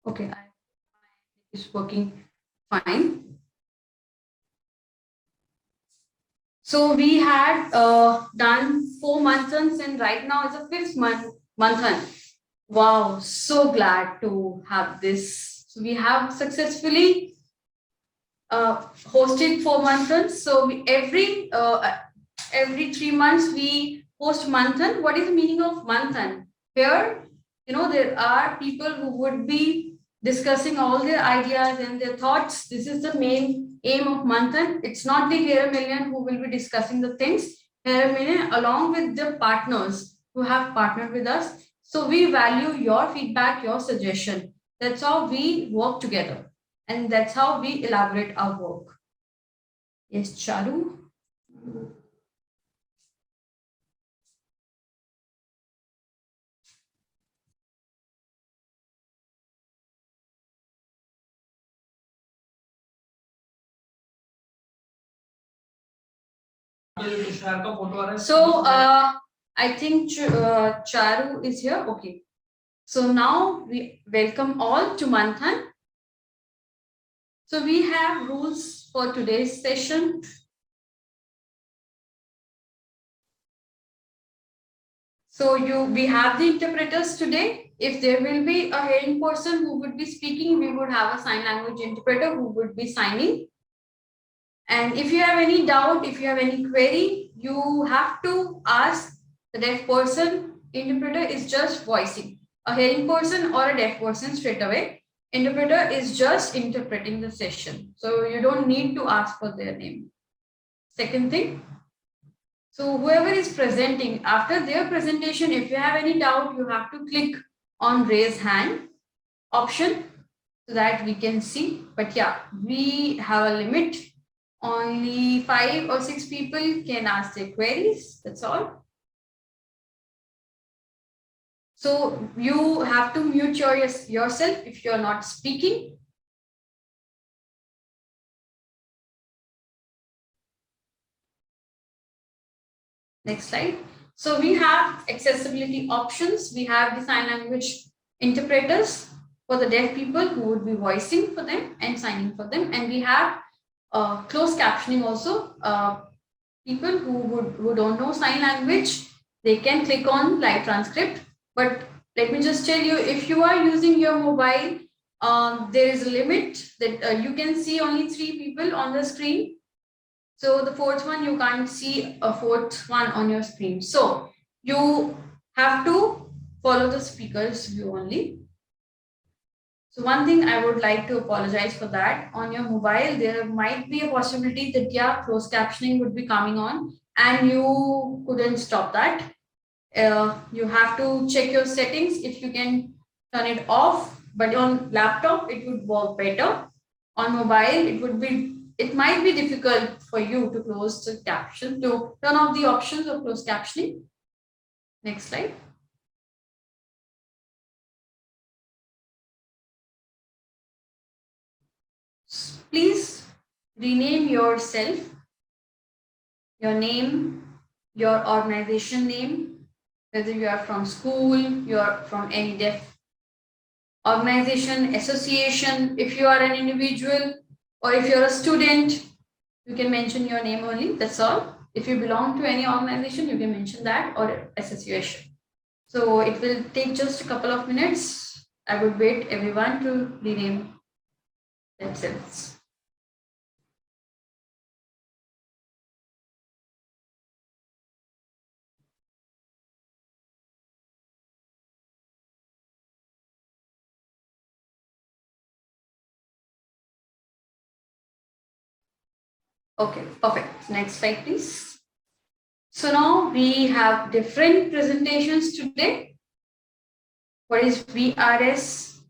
Okay, it's working fine. So we had done 4 months and right now it's a fifth month. Wow, so glad to have this. So we have successfully hosted 4 months. So every 3 months we host manthan. What is the meaning of manthan? Here, there are people who would be discussing all their ideas and their thoughts. This is the main aim of manthan. It's not the Hera Million who will be discussing the things. Hera Million, along with the partners who have partnered with us. So we value your feedback, your suggestion. That's how we work together. And that's how we elaborate our work. Yes, Charu. So I think Charu is here. Okay. So now we welcome all to Manthan. So we have rules for today's session. So we have the interpreters today. If there will be a hearing person who would be speaking, we would have a sign language interpreter who would be signing. And if you have any doubt, if you have any query, you have to ask the deaf person. Interpreter is just voicing. A hearing person or a deaf person straight away. Interpreter is just interpreting the session. So you don't need to ask for their name. Second thing, so whoever is presenting, after their presentation, if you have any doubt, you have to click on raise hand option so that we can see. But yeah, we have a limit. Only 5 or 6 people can ask their queries. That's all. So you have to mute yourself if you're not speaking. Next slide. So we have accessibility options. We have the sign language interpreters for the deaf people who would be voicing for them and signing for them. And we have closed captioning also. People who don't know sign language, they can click on live transcript. But let me just tell you, if you are using your mobile, there is a limit that you can see only 3 people on the screen. So the fourth one, you can't see a fourth one on your screen. So you have to follow the speaker's view only. So one thing I would like to apologize for that. On your mobile, there might be a possibility that yeah, closed captioning would be coming on and you couldn't stop that. You have to check your settings if you can turn it off, but on laptop it would work better. On mobile, it might be difficult for you to close the caption, to turn off the options of closed captioning. Next slide. Please rename yourself, your name, your organization name, whether you are from school, you are from any deaf organization, association, if you are an individual, or if you're a student, you can mention your name only. That's all. If you belong to any organization, you can mention that or association. So it will take just a couple of minutes. I would wait everyone to rename themselves. Okay, perfect. Next slide, please. So now we have different presentations today. What is VRS?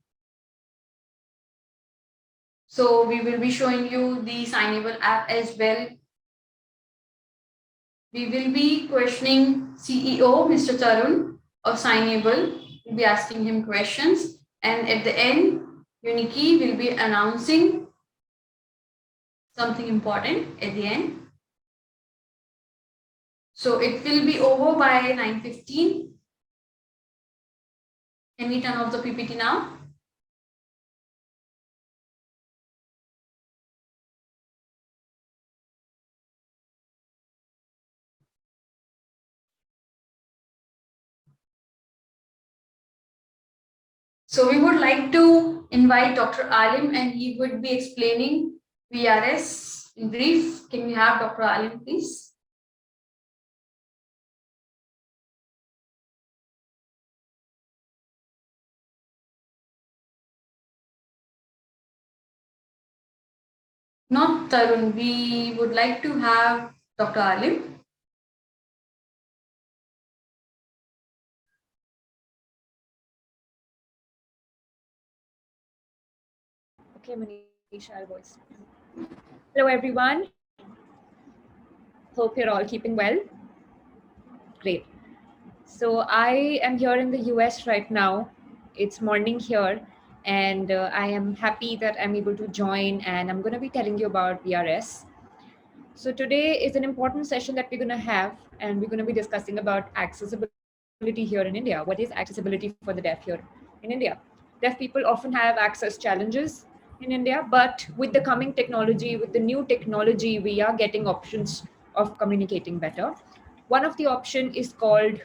So we will be showing you the Signable app as well. We will be questioning CEO, Mr. Tarun of Signable. We'll be asking him questions. And at the end, Uniki will be announcing something important at the end. So it will be over by 9:15. Can we turn off the PPT now? So we would like to invite Dr. Alim and he would be explaining VRS in brief. Can we have Dr. Alim, please? Not Tarun. We would like to have Dr. Alim. Okay, Manisha, I'll voice. Hello, everyone. Hope you're all keeping well. Great. So, I am here in the US right now. It's morning here, and I am happy that I'm able to join, and I'm going to be telling you about VRS. So, today is an important session that we're going to have, and we're going to be discussing about accessibility here in India. What is accessibility for the deaf here in India? Deaf people often have access challenges in India, but with the coming technology, with the new technology, we are getting options of communicating better. One of the option is called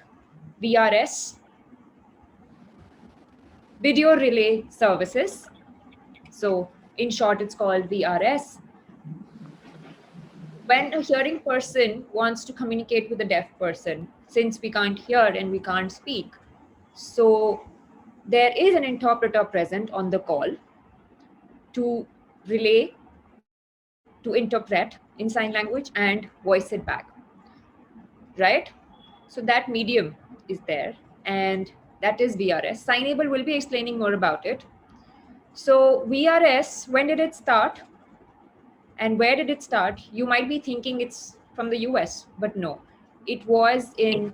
VRS, Video Relay Services. So in short, it's called VRS. When a hearing person wants to communicate with a deaf person, since we can't hear and we can't speak, so there is an interpreter present on the call to relay, to interpret in sign language and voice it back, right? So that medium is there, and that is VRS. Signable will be explaining more about it. So VRS, when did it start and where did it start? You might be thinking it's from the US, but no. It was in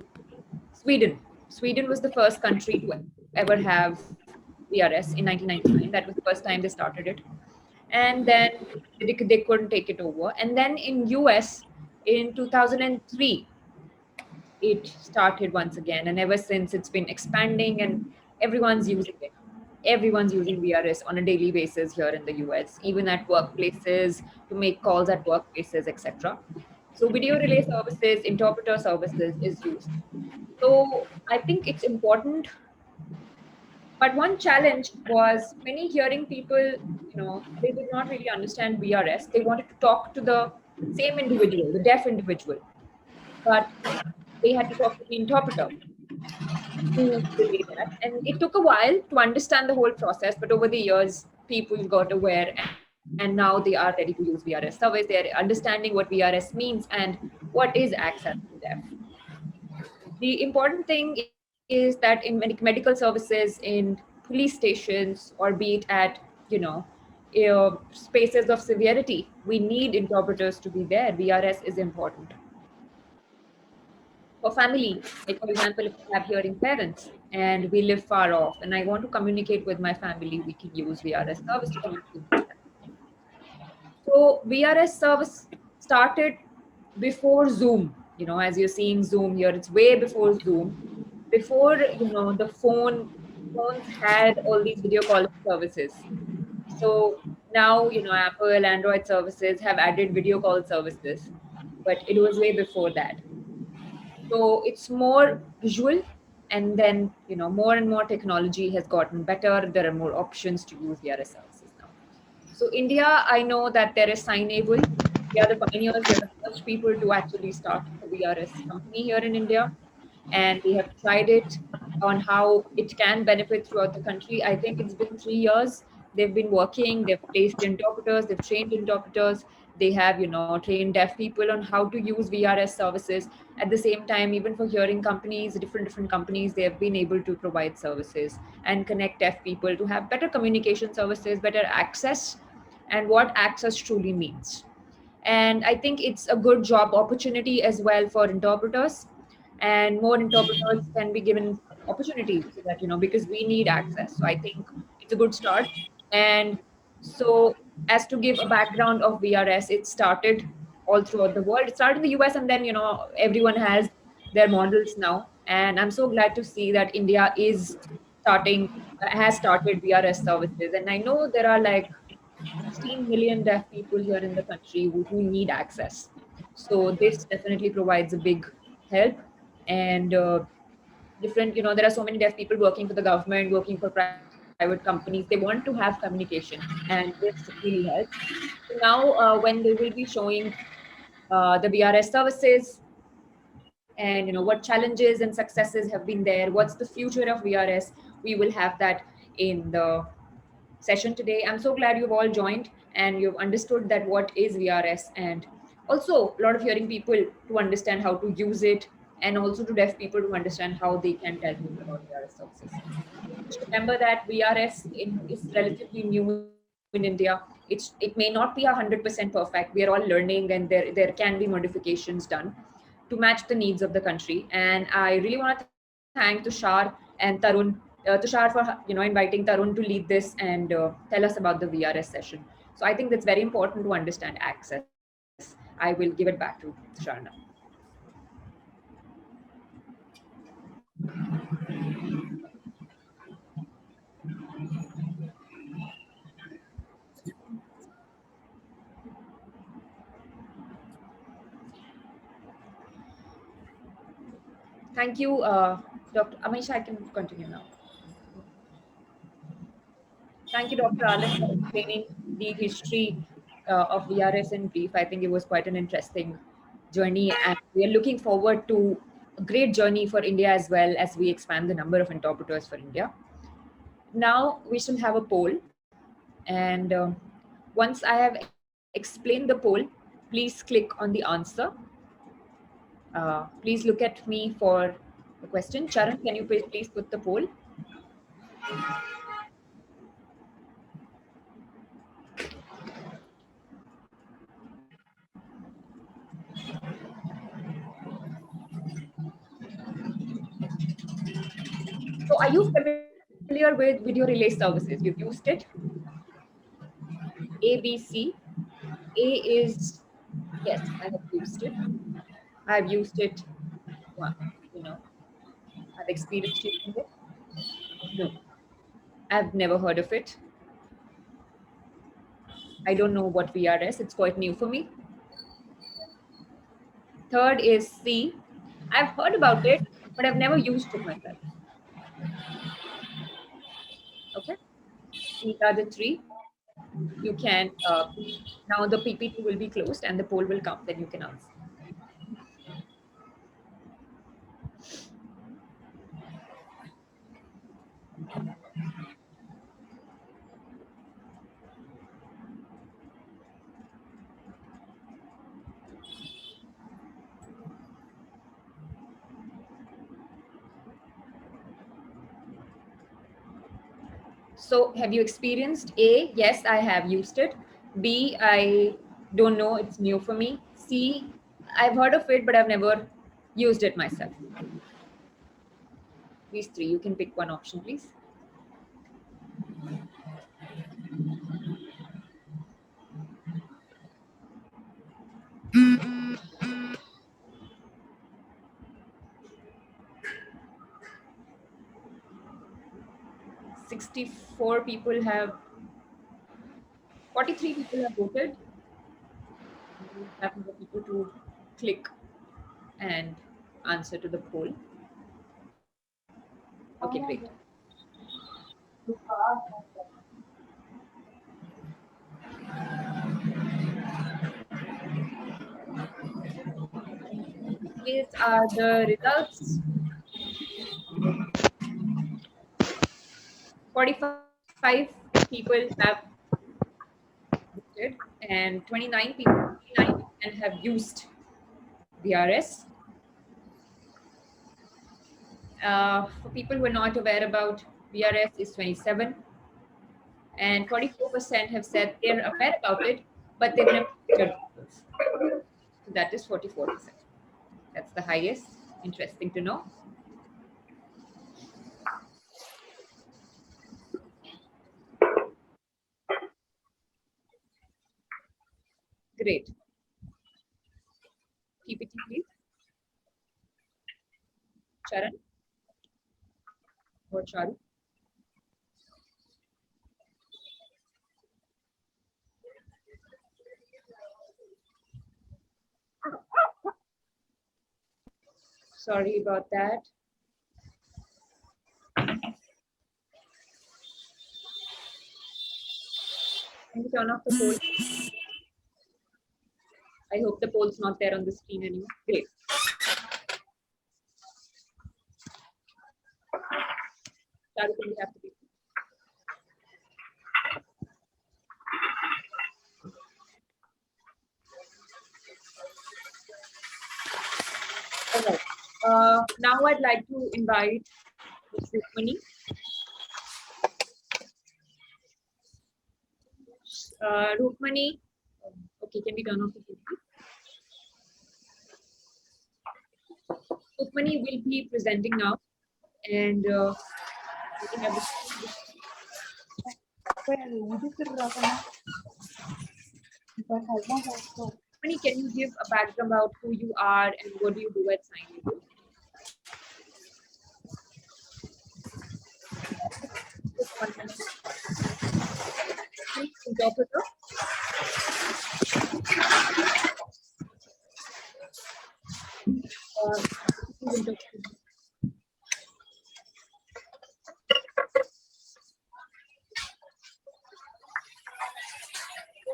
Sweden. Sweden was the first country to ever have VRS in 1999. That was the first time they started it. And then they couldn't take it over. And then in US in 2003, it started once again. And ever since, it's been expanding and everyone's using it. Everyone's using VRS on a daily basis here in the US, even at workplaces, to make calls at workplaces, etc. So video relay services, interpreter services is used. So I think it's important. But one challenge was many hearing people, they did not really understand VRS. They wanted to talk to the same individual, the deaf individual, but they had to talk to the interpreter to relay that. And it took a while to understand the whole process, but over the years, people got aware and now they are ready to use VRS service. They're understanding what VRS means and what is access to deaf. The important thing is that in medical services, in police stations, or be it at, you know, spaces of severity, we need interpreters to be there. VRS is important. For family, like for example, if I have hearing parents and we live far off and I want to communicate with my family, we can use VRS service to communicate with them. So VRS service started before Zoom. As you're seeing Zoom here, it's way before Zoom. Before, the phones had all these video calling services. So now, Apple, Android services have added video call services, but it was way before that. So it's more visual, and then, more and more technology has gotten better. There are more options to use VRS services now. So India, I know that there is Signable. We are the pioneers. We are the first people to actually start a VRS company here in India, and we have tried it on how it can benefit throughout the country. I think it's been 3 years. They've been working. They've placed interpreters. They've trained interpreters. They have, trained deaf people on how to use VRS services. At the same time, even for hearing companies, different companies, they have been able to provide services and connect deaf people to have better communication services, better access, and what access truly means. And I think it's a good job opportunity as well for interpreters, and more interpreters can be given opportunities so that, because we need access. So I think it's a good start. And so, as to give a background of VRS, it started all throughout the world. It started in the US, and then, everyone has their models now. And I'm so glad to see that India is starting has started VRS services. And I know there are like 16 million deaf people here in the country who need access. So this definitely provides a big help. And different, there are so many deaf people working for the government, working for private sector. private companies, they want to have communication, and this really helps. So now, when they will be showing the VRS services, and what challenges and successes have been there, what's the future of VRS, we will have that in the session today. I'm so glad you've all joined and you've understood that what is VRS, and also a lot of hearing people to understand how to use it, and also to deaf people to understand how they can tell people about VRS services. Just remember that VRS is relatively new in India. It may not be 100% perfect. We are all learning, and there can be modifications done to match the needs of the country. And I really want to thank Tushar and Tarun, Tushar for inviting Tarun to lead this and tell us about the VRS session. So I think that's very important to understand access. I will give it back to Tushar now. Thank you, Dr. Amisha. I can continue now. Thank you, Dr. Alan, for explaining the history of VRS in brief. I think it was quite an interesting journey, and we are looking forward to a great journey for India as well as we expand the number of interpreters for India. Now we shall have a poll, and once I have explained the poll, please click on the answer. Please look at me for the question. Charan, can you please put the poll? So, are you familiar with video relay services? You've used it? A, B, C. A is yes, I have used it. I've used it. Well, you know, I've experienced using it. No, I've never heard of it. I don't know what VRS. It's quite new for me. Third is C. I've heard about it, but I've never used it myself. Okay, these are the three. You can now the PPT will be closed and the poll will come. Then you can answer. So, have you experienced A? Yes, I have used it. B, I don't know. It's new for me. C, I've heard of it, but I've never used it myself. These three. You can pick one option, please. 64 people have, 43 people have voted. We have more people to click and answer to the poll. Okay, great. These are the results. 45 people have voted, and 29% have used VRS. For people who are not aware about VRS is 27, and 44% have said they're aware about it, but they've never registered themselves. So that is 44%. That's the highest. Interesting to know. Great. PPT, please. Charan or Charu. Sorry about that. Can you turn off the poll? I hope the poll's not there on the screen anymore. Great. Shahrukh, we have to be. All right. Now I'd like to invite Ms. Rukmani. Rukmani, okay, can we turn off the TV? Rukmani will be presenting now, and we have Rukmani, can you give a background about who you are and what do you do at Signable? Just 1 minute. Please, interpreter. Please interpret.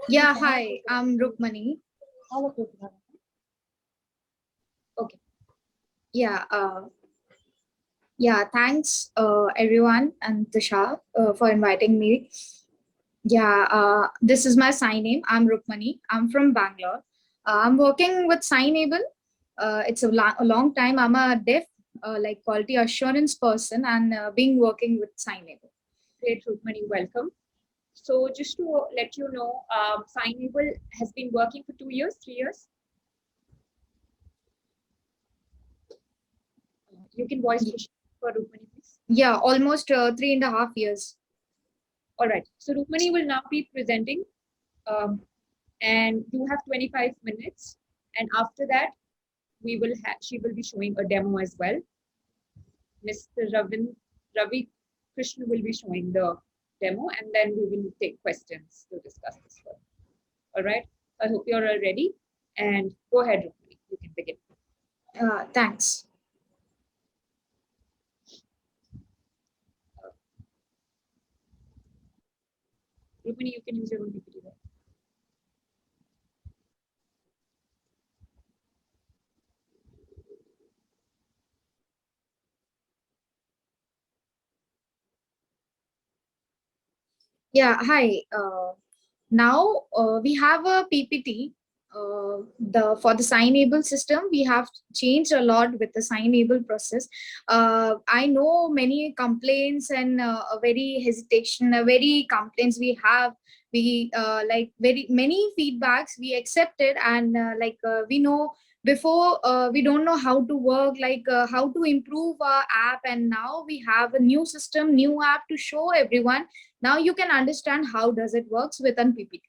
Yeah, hi, I'm Rukmani. Okay. Yeah, thanks everyone and Tisha for inviting me. This is my sign name. I'm Rukmani. I'm from Bangalore. I'm working with Signable. It's a long time. I'm a deaf like quality assurance person and being working with Signable. Great, Rukmani, welcome. So just to let you know, Signable has been working for 2 years, 3 years. You can voice question for Rukmani, please. Yeah, almost 3.5 years. All right. So Rukmani will now be presenting, and you have 25 minutes. And after that, she will be showing a demo as well. Mr. Ravi Krishna will be showing the demo, and then we will take questions to discuss this further. All right. I hope you're all ready. And go ahead, Rukmani. You can begin. Thanks. Rukmani, you can use your own PPT. Right? Yeah, hi. Now we have a PPT. For the signable system, we have changed a lot with the signable process. I know many complaints and a very hesitation, a very complaints we have. We like very many feedbacks we accepted, and we know before we don't know how to work, how to improve our app, and now we have a new system, new app to show everyone. Now you can understand how does it works with an PPT.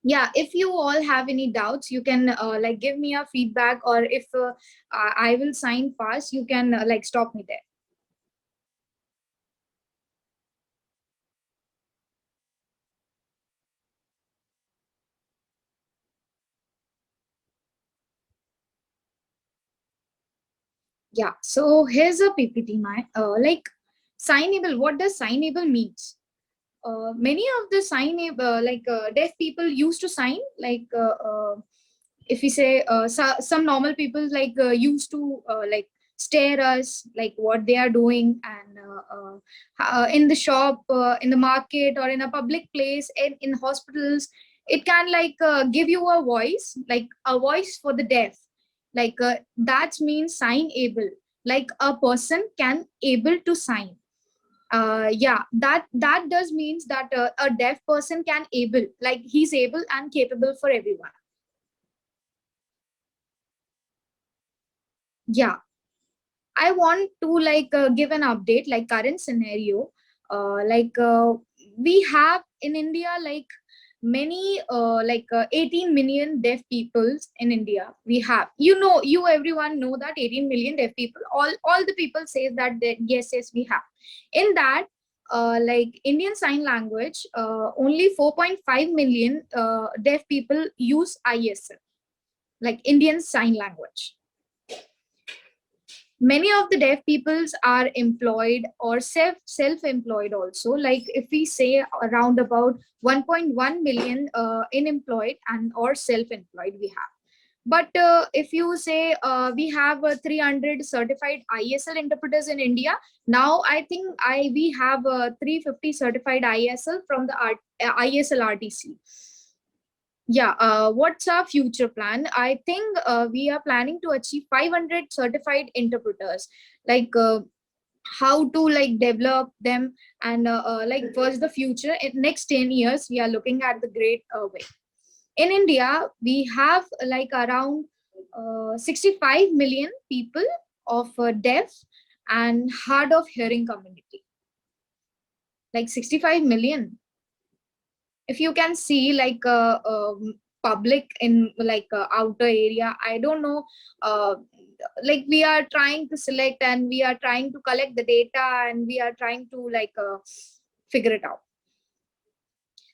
Yeah, if you all have any doubts, you can like give me a feedback, or if I will sign fast, you can like stop me there. Yeah, so here's a PPT. Like signable. What does signable means? Many of the deaf people used to sign if we say some normal people used to stare us like what they are doing, and in the shop, in the market, or in a public place, in hospitals, it can give you a voice, like a voice for the deaf, that means sign able, like a person can able to sign. Yeah, that does means that a deaf person can able, like he's able and capable for everyone. Yeah, I want to give an update, like current scenario. We have in India many 18 million deaf peoples in India. We have, you everyone know that 18 million deaf people. All the people say that yes, we have. In that, Indian Sign Language, only 4.5 million deaf people use ISL, like Indian Sign Language. Many of the deaf peoples are employed or self-employed also. Like if we say around about 1.1 million unemployed and or self-employed we have. But if you say we have 300 certified ISL interpreters in India, now I think we have 350 certified ISL from the ISL RTC. Yeah, what's our future plan? I think we are planning to achieve 500 certified interpreters. Like how to like develop them, and like what's the future in next 10 years we are looking at the great way. In India, we have like around 65 million people of deaf and hard of hearing community. Like 65 million. If you can see like public in like outer area, I don't know. Like we are trying to select and we are trying to collect the data and we are trying to like figure it out.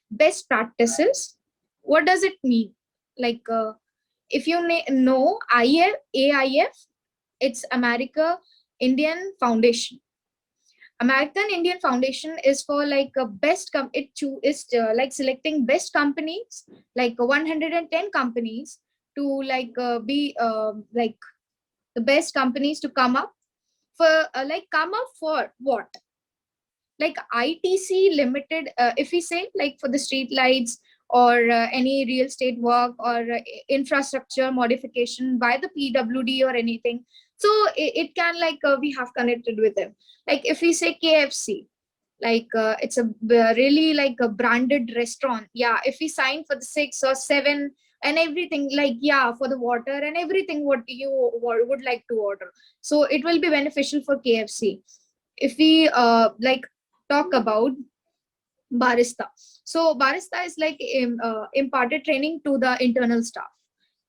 Best practices. What does it mean? Like if you know AIF, it's America Indian Foundation. American Indian Foundation is for like a is like selecting best companies, like 110 companies to like be like the best companies to come up for like come up for what, like ITC limited, if we say like for the street lights or any real estate work or infrastructure modification by the PWD or anything. So it can like we have connected with them. Like if we say KFC, like it's a really like a branded restaurant. Yeah, if we sign for the 6 or 7 and everything, like yeah, for the water and everything what you would like to order, so it will be beneficial for KFC. If we like talk about barista, so barista is like imparted training to the internal staff.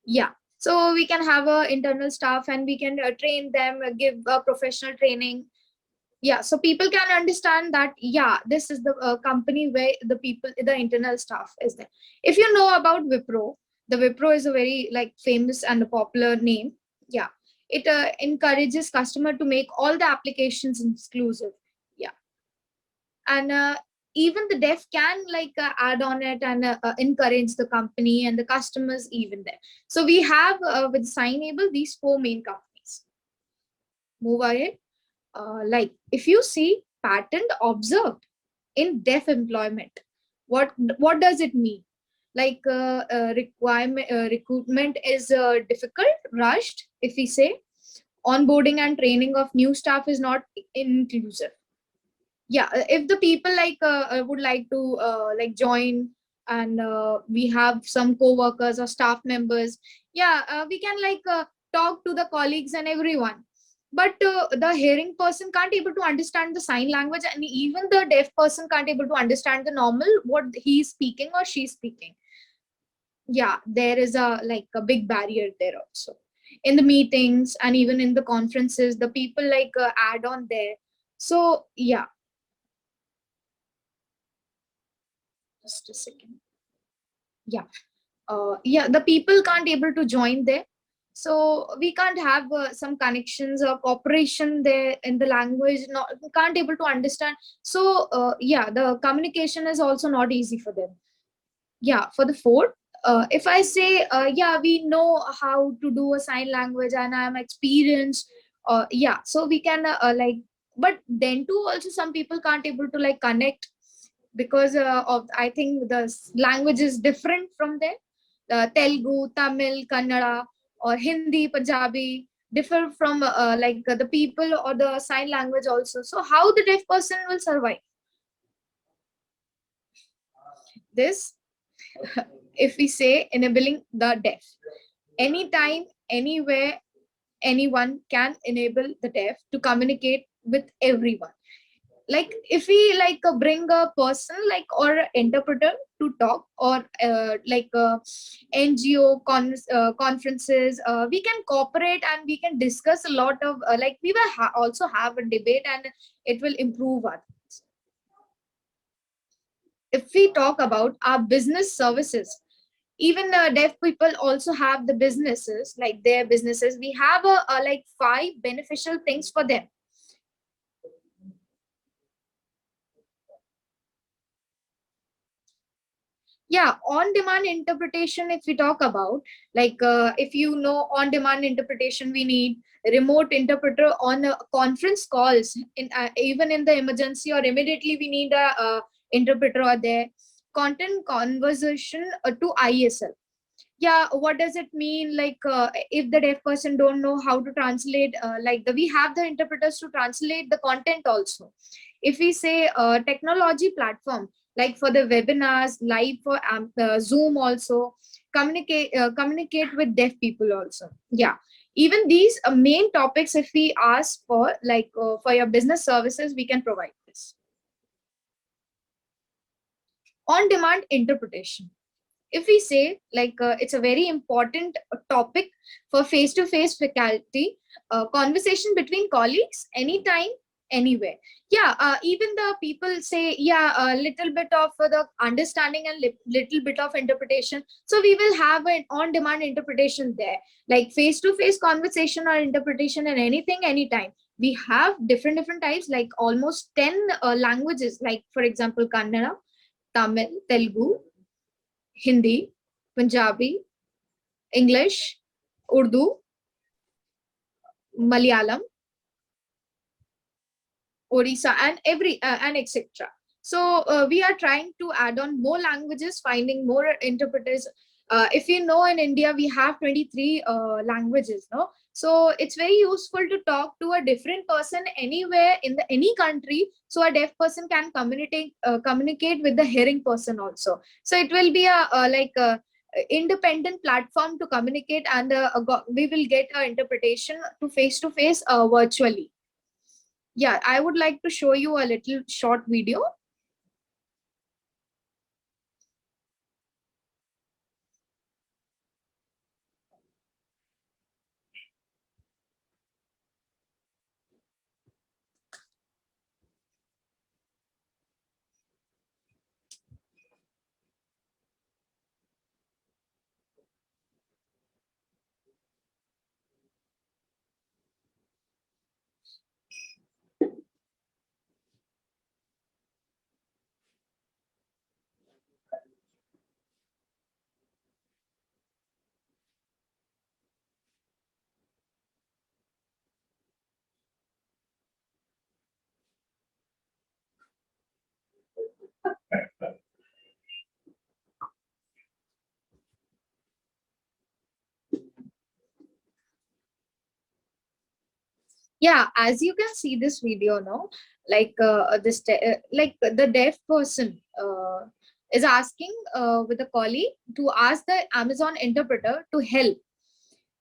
Yeah, so we can have a internal staff and we can train them, give professional training. Yeah, so people can understand that yeah, this is the company where the people, the internal staff is there. If you know about Wipro, the Wipro is a very like famous and a popular name. Yeah, it encourages customer to make all the applications exclusive. Yeah, and even the deaf can like add on it and encourage the company and the customers even there. So we have with Signable these four main companies. Move ahead. Like if you see pattern observed in deaf employment, what does it mean? Like requirement recruitment is difficult, rushed. If we say onboarding and training of new staff is not inclusive. Yeah, if the people like would like to like join and we have some co-workers or staff members, yeah, we can like talk to the colleagues and everyone. But the hearing person can't able to understand the sign language, and even the deaf person can't able to understand the normal what he's speaking or she's speaking. Yeah, there is a like a big barrier there also in the meetings and even in the conferences the people like add on there. So yeah, just a second. Yeah, yeah, the people can't able to join there, so we can't have some connections or cooperation there in the language, not can't able to understand. So yeah, the communication is also not easy for them. Yeah, for the fourth, if I say yeah, we know how to do a sign language and I'm experienced, yeah, so we can like, but then too also some people can't able to like connect because of I think the language is different from there. Telugu, Tamil, Kannada, or Hindi, Punjabi differ from like the people or the sign language also. So how the deaf person will survive this? If we say enabling the deaf, anytime, anywhere, anyone can enable the deaf to communicate with everyone. Like if we like bring a person like or interpreter to talk or like NGO conferences, we can cooperate and we can discuss a lot of like we will also have a debate and it will improve our. If we talk about our business services, Even deaf people also have the businesses, like their businesses. We have a like 5 beneficial things for them. Yeah, on demand interpretation, if we talk about, like if you know, on demand interpretation, we need remote interpreter on conference calls, in even in the emergency or immediately we need a interpreter or there. Content conversation to ISL. Yeah, what does it mean? Like if the deaf person don't know how to translate, we have the interpreters to translate the content also. If we say technology platform, like for the webinars, live for Zoom also, communicate with deaf people also. Yeah, even these main topics, if we ask for, like for your business services, we can provide this. On demand interpretation, if we say, like it's a very important topic for face to face faculty conversation between colleagues, anytime, anywhere. Yeah, even the people say, yeah, a little bit of the understanding and little bit of interpretation, so we will have an on demand interpretation there, like face to face conversation or interpretation and anything, anytime. We have different types, like almost 10 languages, like for example Kannada, Tamil, Telugu, Hindi, Punjabi, English, Urdu, Malayalam, Odisha, and every and etc. So we are trying to add on more languages, finding more interpreters. If you know, in India we have 23 languages, no? So it's very useful to talk to a different person anywhere in the any country, so a deaf person can communicate with the hearing person also. So it will be a like a independent platform to communicate, and we will get an interpretation to face virtually. Yeah, I would like to show you a little short video. Yeah, as you can see this video, no, like like the deaf person is asking with a colleague to ask the Amazon interpreter to help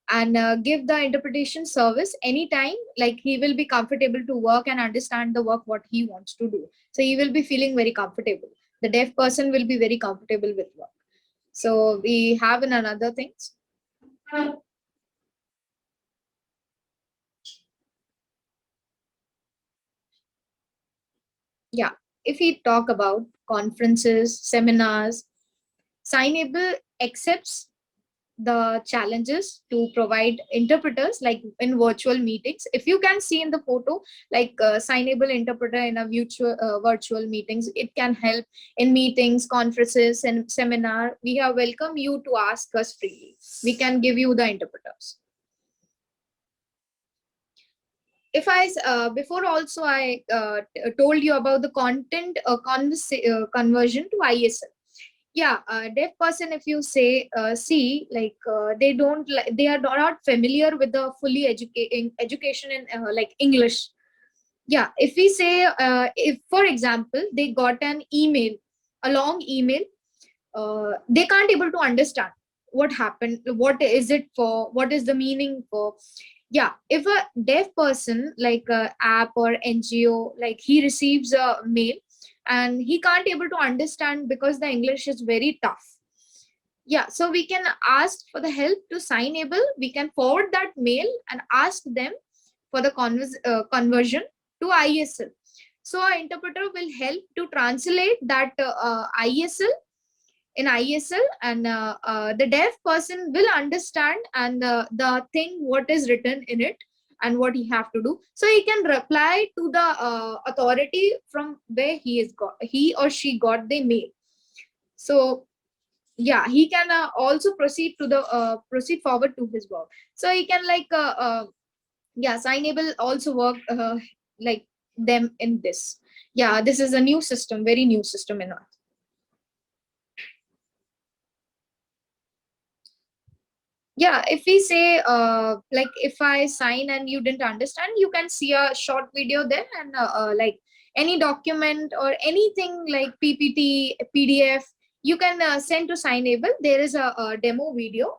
and give the interpretation service anytime, like he will be comfortable to work and understand the work what he wants to do, so he will be feeling very comfortable. The deaf person will be very comfortable with work. So we have in another things. Yeah, if we talk about conferences, seminars, Signable accepts the challenges to provide interpreters, like in virtual meetings. If you can see in the photo, like Signable interpreter in a virtual meetings, it can help in meetings, conferences, and seminar. We are welcome you to ask us freely. We can give you the interpreters. If I before also I told you about the content conversion to ISL. Yeah, deaf person, if you say see, like they don't they are not familiar with the fully education in like English. Yeah, if we say if for example they got an email, a long email, they can't able to understand what happened, what is it for, what is the meaning for. Yeah, if a deaf person, like a app or NGO, like he receives a mail and he can't able to understand because the English is very tough. Yeah, so we can ask for the help to Signable. We can forward that mail and ask them for the conversion to ISL. So our interpreter will help to translate that ISL in ISL, and the deaf person will understand and the thing what is written in it and what he have to do, so he can reply to the authority from where he or she got the mail. So yeah, he can also proceed forward to his work. So he can yeah, signable also work like them in this. Yeah, this is a new system, very new system in us. Yeah, if we say like if I sign and you didn't understand, you can see a short video there, and like any document or anything like PPT, PDF, you can send to signable. There is a demo video.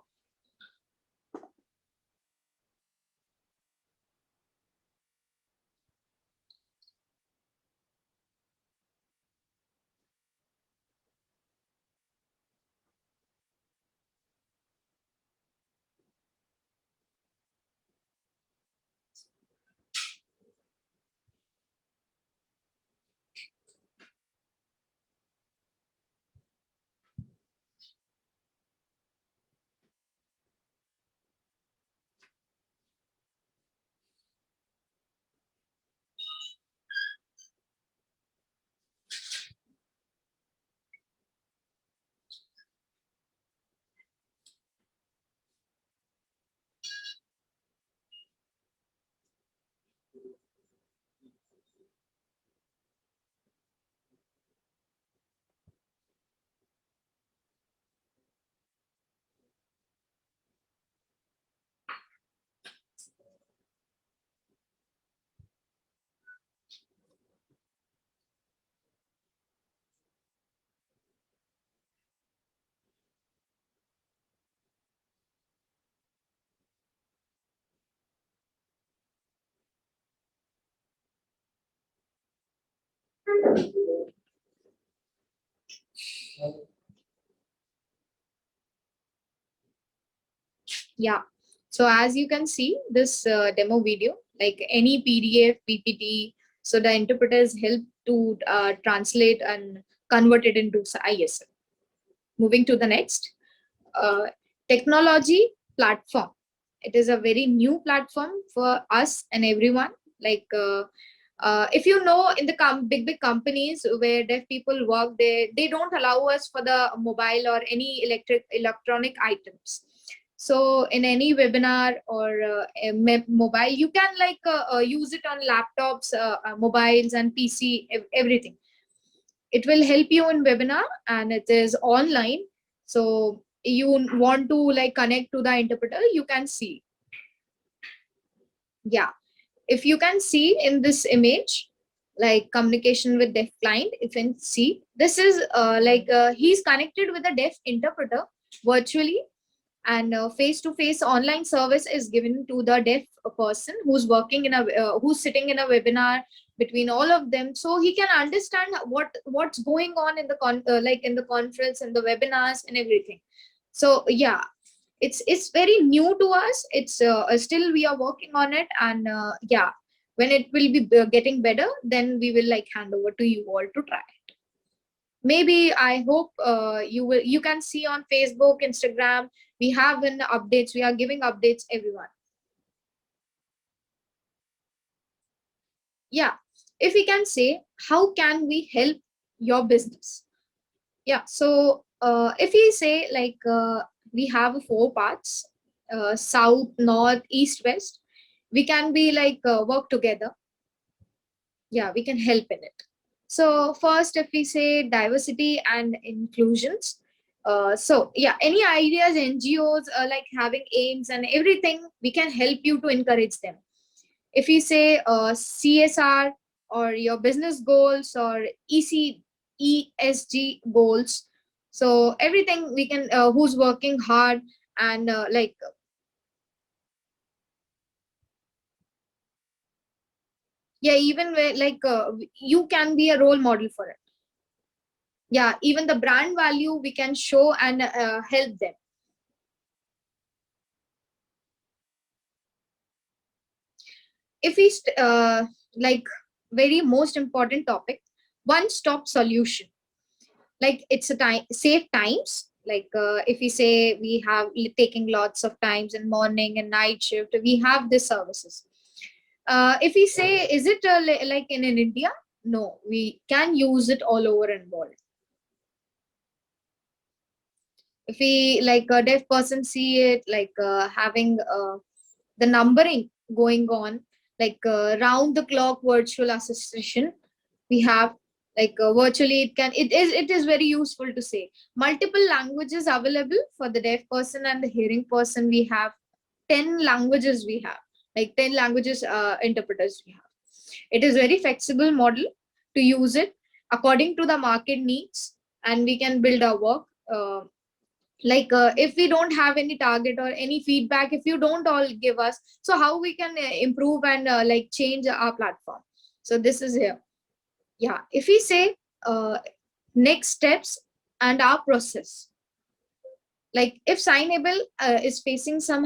Yeah. So as you can see, this demo video, like any PDF, PPT, so the interpreters help to translate and convert it into ISL. Moving to the next, uh, technology platform. It is a very new platform for us and everyone. Like if you know, in the big companies where deaf people work, they don't allow us for the mobile or any electronic items. So in any webinar or mobile, you can use it on laptops, mobiles, and PC, everything. It will help you in webinar, and it is online. So you want to like connect to the interpreter, you can see. Yeah, if you can see in this image, like communication with deaf client, if you can see, this is he's connected with a deaf interpreter virtually, and face to face online service is given to the deaf person who's working in a who's sitting in a webinar between all of them, so he can understand what's going on in the in the conference and the webinars and everything. So yeah, it's very new to us. It's still we are working on it, and yeah, when it will be getting better, then we will like hand over to you all to try. Maybe I hope you can see on Facebook, Instagram, we have in updates, we are giving updates everyone. Yeah, if we can say, how can we help your business? Yeah, so if we say we have four parts, south, north, east, west, we can be work together. Yeah, we can help in it. So first, if we say diversity and inclusions, so yeah, any ideas, NGOs like having aims and everything, we can help you to encourage them. If we say CSR or your business goals or ESG goals, so everything we can who's working hard, and yeah, even where you can be a role model for it. Yeah, even the brand value we can show and help them. If we like very most important topic, one stop solution. like it's a time save times. Like if we say we have taking lots of times in morning and night shift, we have these services. If we say, is it like in India? No, we can use it all over in world. If we like a deaf person see it like having the numbering going on, like round the clock virtual assistation we have, like virtually it is very useful to say multiple languages available for the deaf person and the hearing person. We have 10 languages, we have like 10 languages interpreters we have. It is very flexible model to use it according to the market needs, and we can build our work. Like if we don't have any target or any feedback, if you don't all give us, so how we can improve and like change our platform. So this is here. Yeah, if we say uh, next steps and our process, like if signable is facing some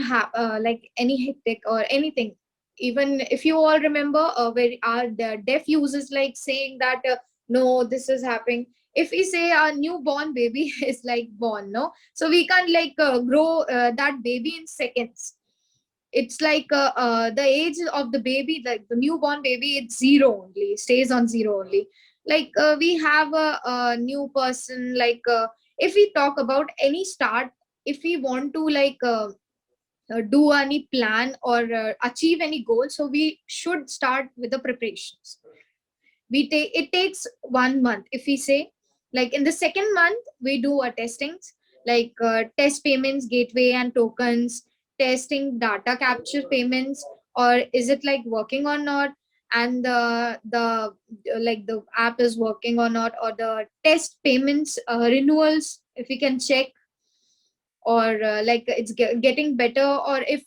like any hectic or anything, even if you all remember where our the deaf users like saying that no, this is happening. If we say our newborn baby is like born, no, so we can like grow that baby in seconds. It's like the age of the baby, like the newborn baby, it's zero only, stays on zero only. Like we have a new person, like if we talk about any start, if we want to like do any plan or achieve any goal, so we should start with the preparations. We take it takes 1 month. If we say, like in the second month we do our testings, like test payments gateway and tokens, testing data capture payments, or is it like working or not, and the like the app is working or not, or the test payments renewals if we can check, or like it's getting better, or if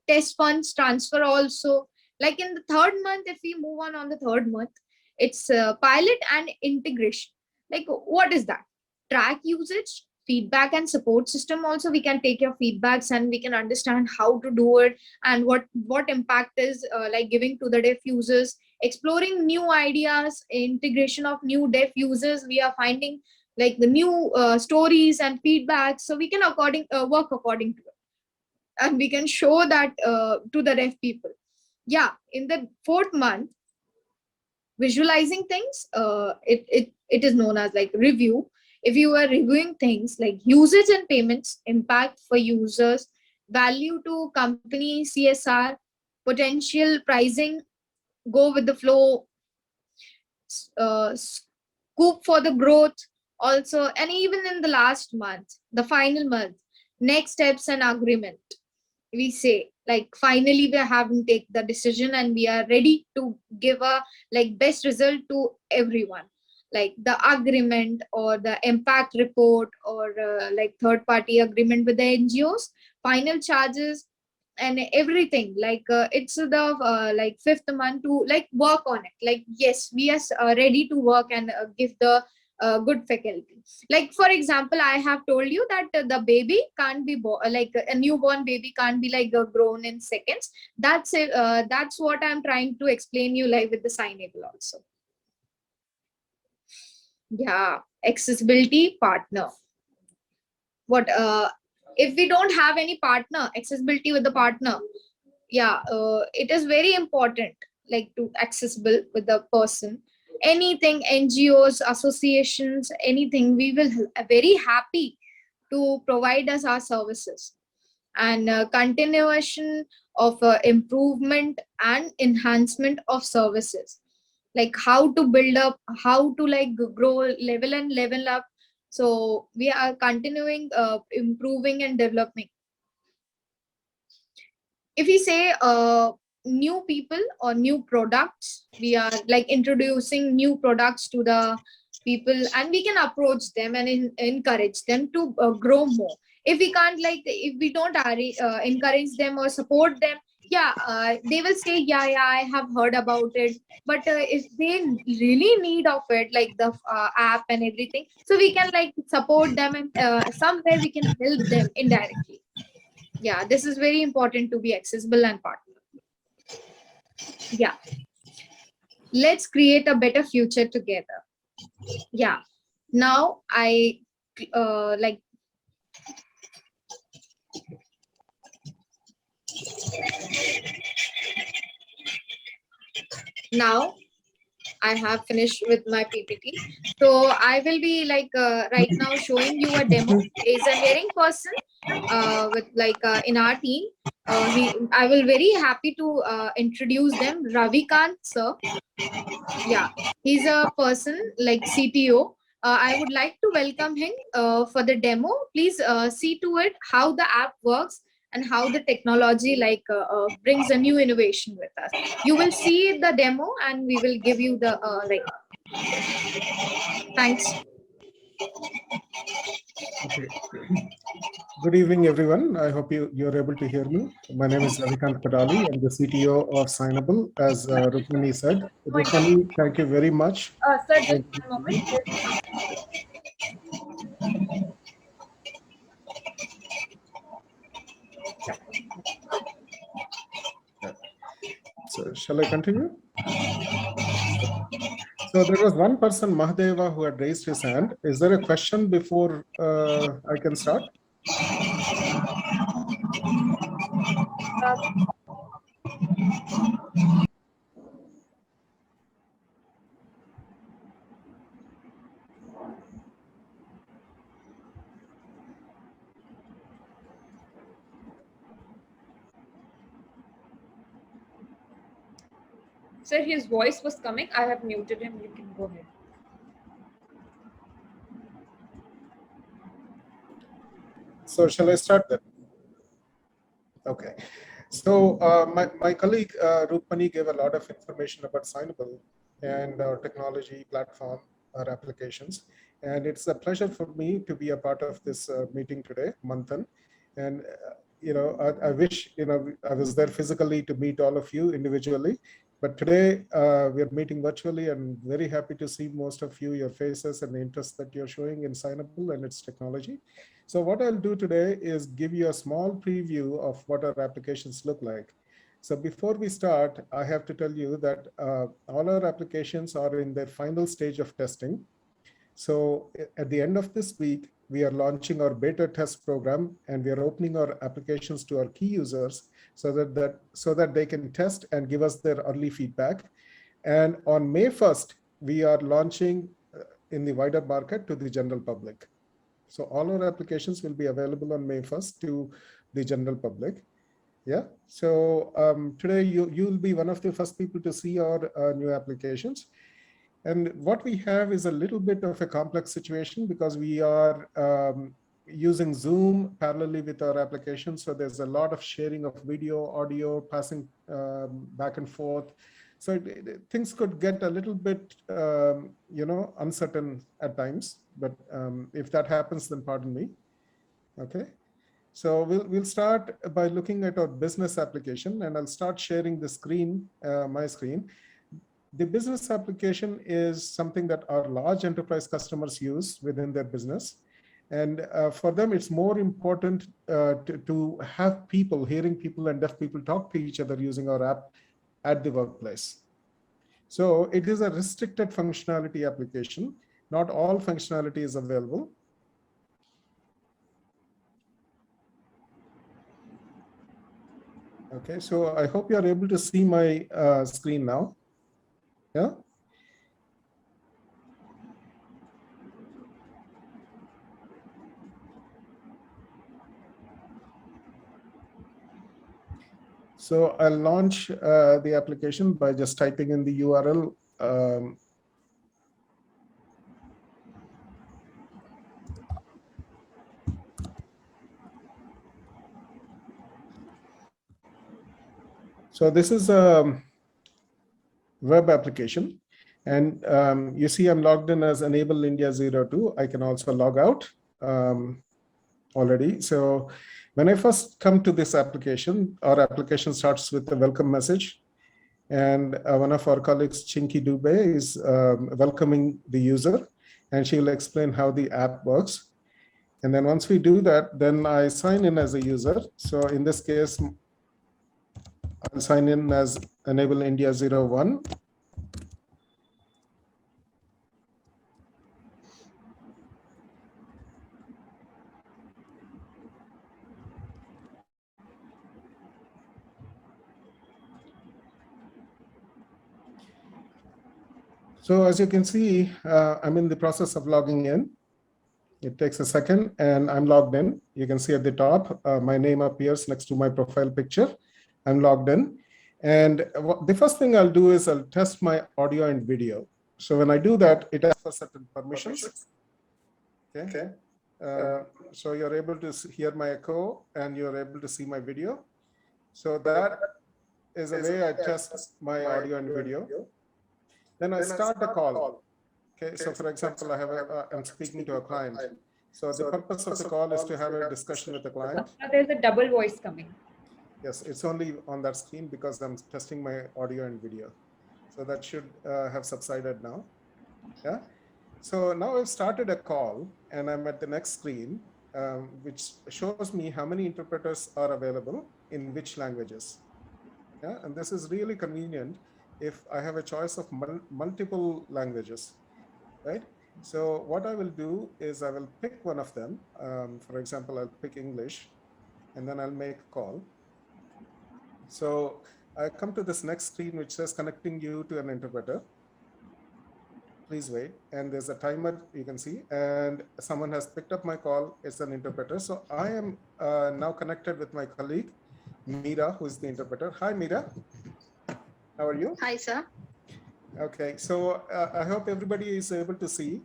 test funds transfer also. Like in the third month, if we move on the third month, it's pilot and integration. Like what is that? Track usage, feedback and support system. Also we can take your feedbacks and we can understand how to do it, and what impact is like giving to the deaf users. Exploring new ideas, integration of new deaf users, we are finding like the new stories and feedback, so we can work according to it, and we can show that to the deaf people. Yeah, in the fourth month, visualizing things, it is known as like review. If you are reviewing things like usage and payments, impact for users, value to company, CSR, potential pricing, go with the flow, scoop for the growth also. And even in the last month, the final month, next steps and agreement, we say like finally we are having take the decision and we are ready to give a like best result to everyone. Like the agreement or the impact report, or like third party agreement with the NGOs, final charges and everything. Like it's the like fifth month to like work on it. Like yes, we are ready to work and give the good faculty. Like for example, I have told you that the baby can't be like a newborn baby can't be like grown in seconds. That's it. That's what I'm trying to explain you, like with the signable also. Yeah, accessibility partner. What if we don't have any partner, accessibility with the partner? Yeah, it is very important, like to accessible with the person. Anything, NGOs, associations, anything, we will very happy to provide us our services. And continuation of improvement and enhancement of services, like how to build up, how to like grow, level up. So we are continuing improving and developing. If we say new people or new products, we are like introducing new products to the people, and we can approach them and encourage them to grow more. If we can't, like if we don't encourage them or support them, yeah, they will say yeah, I have heard about it. But if they really need of it, like the app and everything, so we can like support them, and somewhere we can help them indirectly. Yeah, this is very important to be accessible and partner. Yeah, let's create a better future together. Yeah, Now I like now I have finished with my PPT. So I will be like right now showing you a demo. Is a hearing person with like in our team. I will very happy to introduce them. Ravikant sir. Yeah, he's a person like CTO. I would like to welcome him for the demo. Please see to it how the app works and how the technology like brings a new innovation with us. You will see the demo and we will give you the like. Thanks. Okay. Good evening, everyone. I hope you're able to hear me. My name is Ravikant Padali. I'm the CTO of Signable, as Rukmini said. Rukmini, thank you very much. Sir, just one moment. So shall I continue? So there was one person, Mahadeva, who had raised his hand. Is there a question before I can start? Sir, his voice was coming. I have muted him. You can go ahead. So shall I start then? Okay. So my colleague Rukmani gave a lot of information about Signable and our technology platform, our applications. And it's a pleasure for me to be a part of this meeting today, Manthan. And, I wish, I was there physically to meet all of you individually. But today we are meeting virtually. I'm very happy to see most of you, your faces and the interest that you're showing in Signable and its technology. So what I'll do today is give you a small preview of what our applications look like. So before we start, I have to tell you that all our applications are in their final stage of testing. So at the end of this week, we are launching our beta test program, and we are opening our applications to our key users so that they can test and give us their early feedback. And on May 1st, we are launching in the wider market to the general public. So all our applications will be available on May 1st to the general public. Yeah. So today you'll be one of the first people to see our new applications. And what we have is a little bit of a complex situation because we are using Zoom parallelly with our application. So there's a lot of sharing of video, audio, passing back and forth. So things could get a little bit, uncertain at times. But if that happens, then pardon me. Okay. So we'll start by looking at our business application, and I'll start sharing the screen, my screen. The business application is something that our large enterprise customers use within their business. And for them, it's more important to have people, hearing people and deaf people talk to each other using our app at the workplace. So it is a restricted functionality application. Not all functionality is available. Okay, so I hope you are able to see my screen now. Yeah. So I'll launch the application by just typing in the URL. So this is a web application. And you see I'm logged in as Enable India 02. I can also log out already. So when I first come to this application, our application starts with a welcome message. And one of our colleagues, Chinky Dubey, is welcoming the user, and she will explain how the app works. And then once we do that, then I sign in as a user. So in this case, I'll sign in as Enable India 01. So as you can see, I'm in the process of logging in. It takes a second and I'm logged in. You can see at the top, my name appears next to my profile picture. I'm logged in. And the first thing I'll do is I'll test my audio and video. So when I do that, it asks for certain permissions. Okay. So you're able to hear my echo and you're able to see my video. So that is a way I test my audio and video. Then I start a call. Okay, so for example, I'm speaking to a client. So the purpose of the call is to have a discussion with the client. There's a double voice coming. Yes, it's only on that screen because I'm testing my audio and video. So that should have subsided now. Yeah. So now I've started a call and I'm at the next screen, which shows me how many interpreters are available in which languages. Yeah, and this is really convenient if I have a choice of multiple languages, right? So what I will do is I will pick one of them. For example, I'll pick English and then I'll make a call. So I come to this next screen, which says connecting you to an interpreter. Please wait. And there's a timer you can see, and someone has picked up my call. It's an interpreter. So I am now connected with my colleague, Meera, who is the interpreter. Hi, Meera. How are you? Hi, sir. Okay, so I hope everybody is able to see.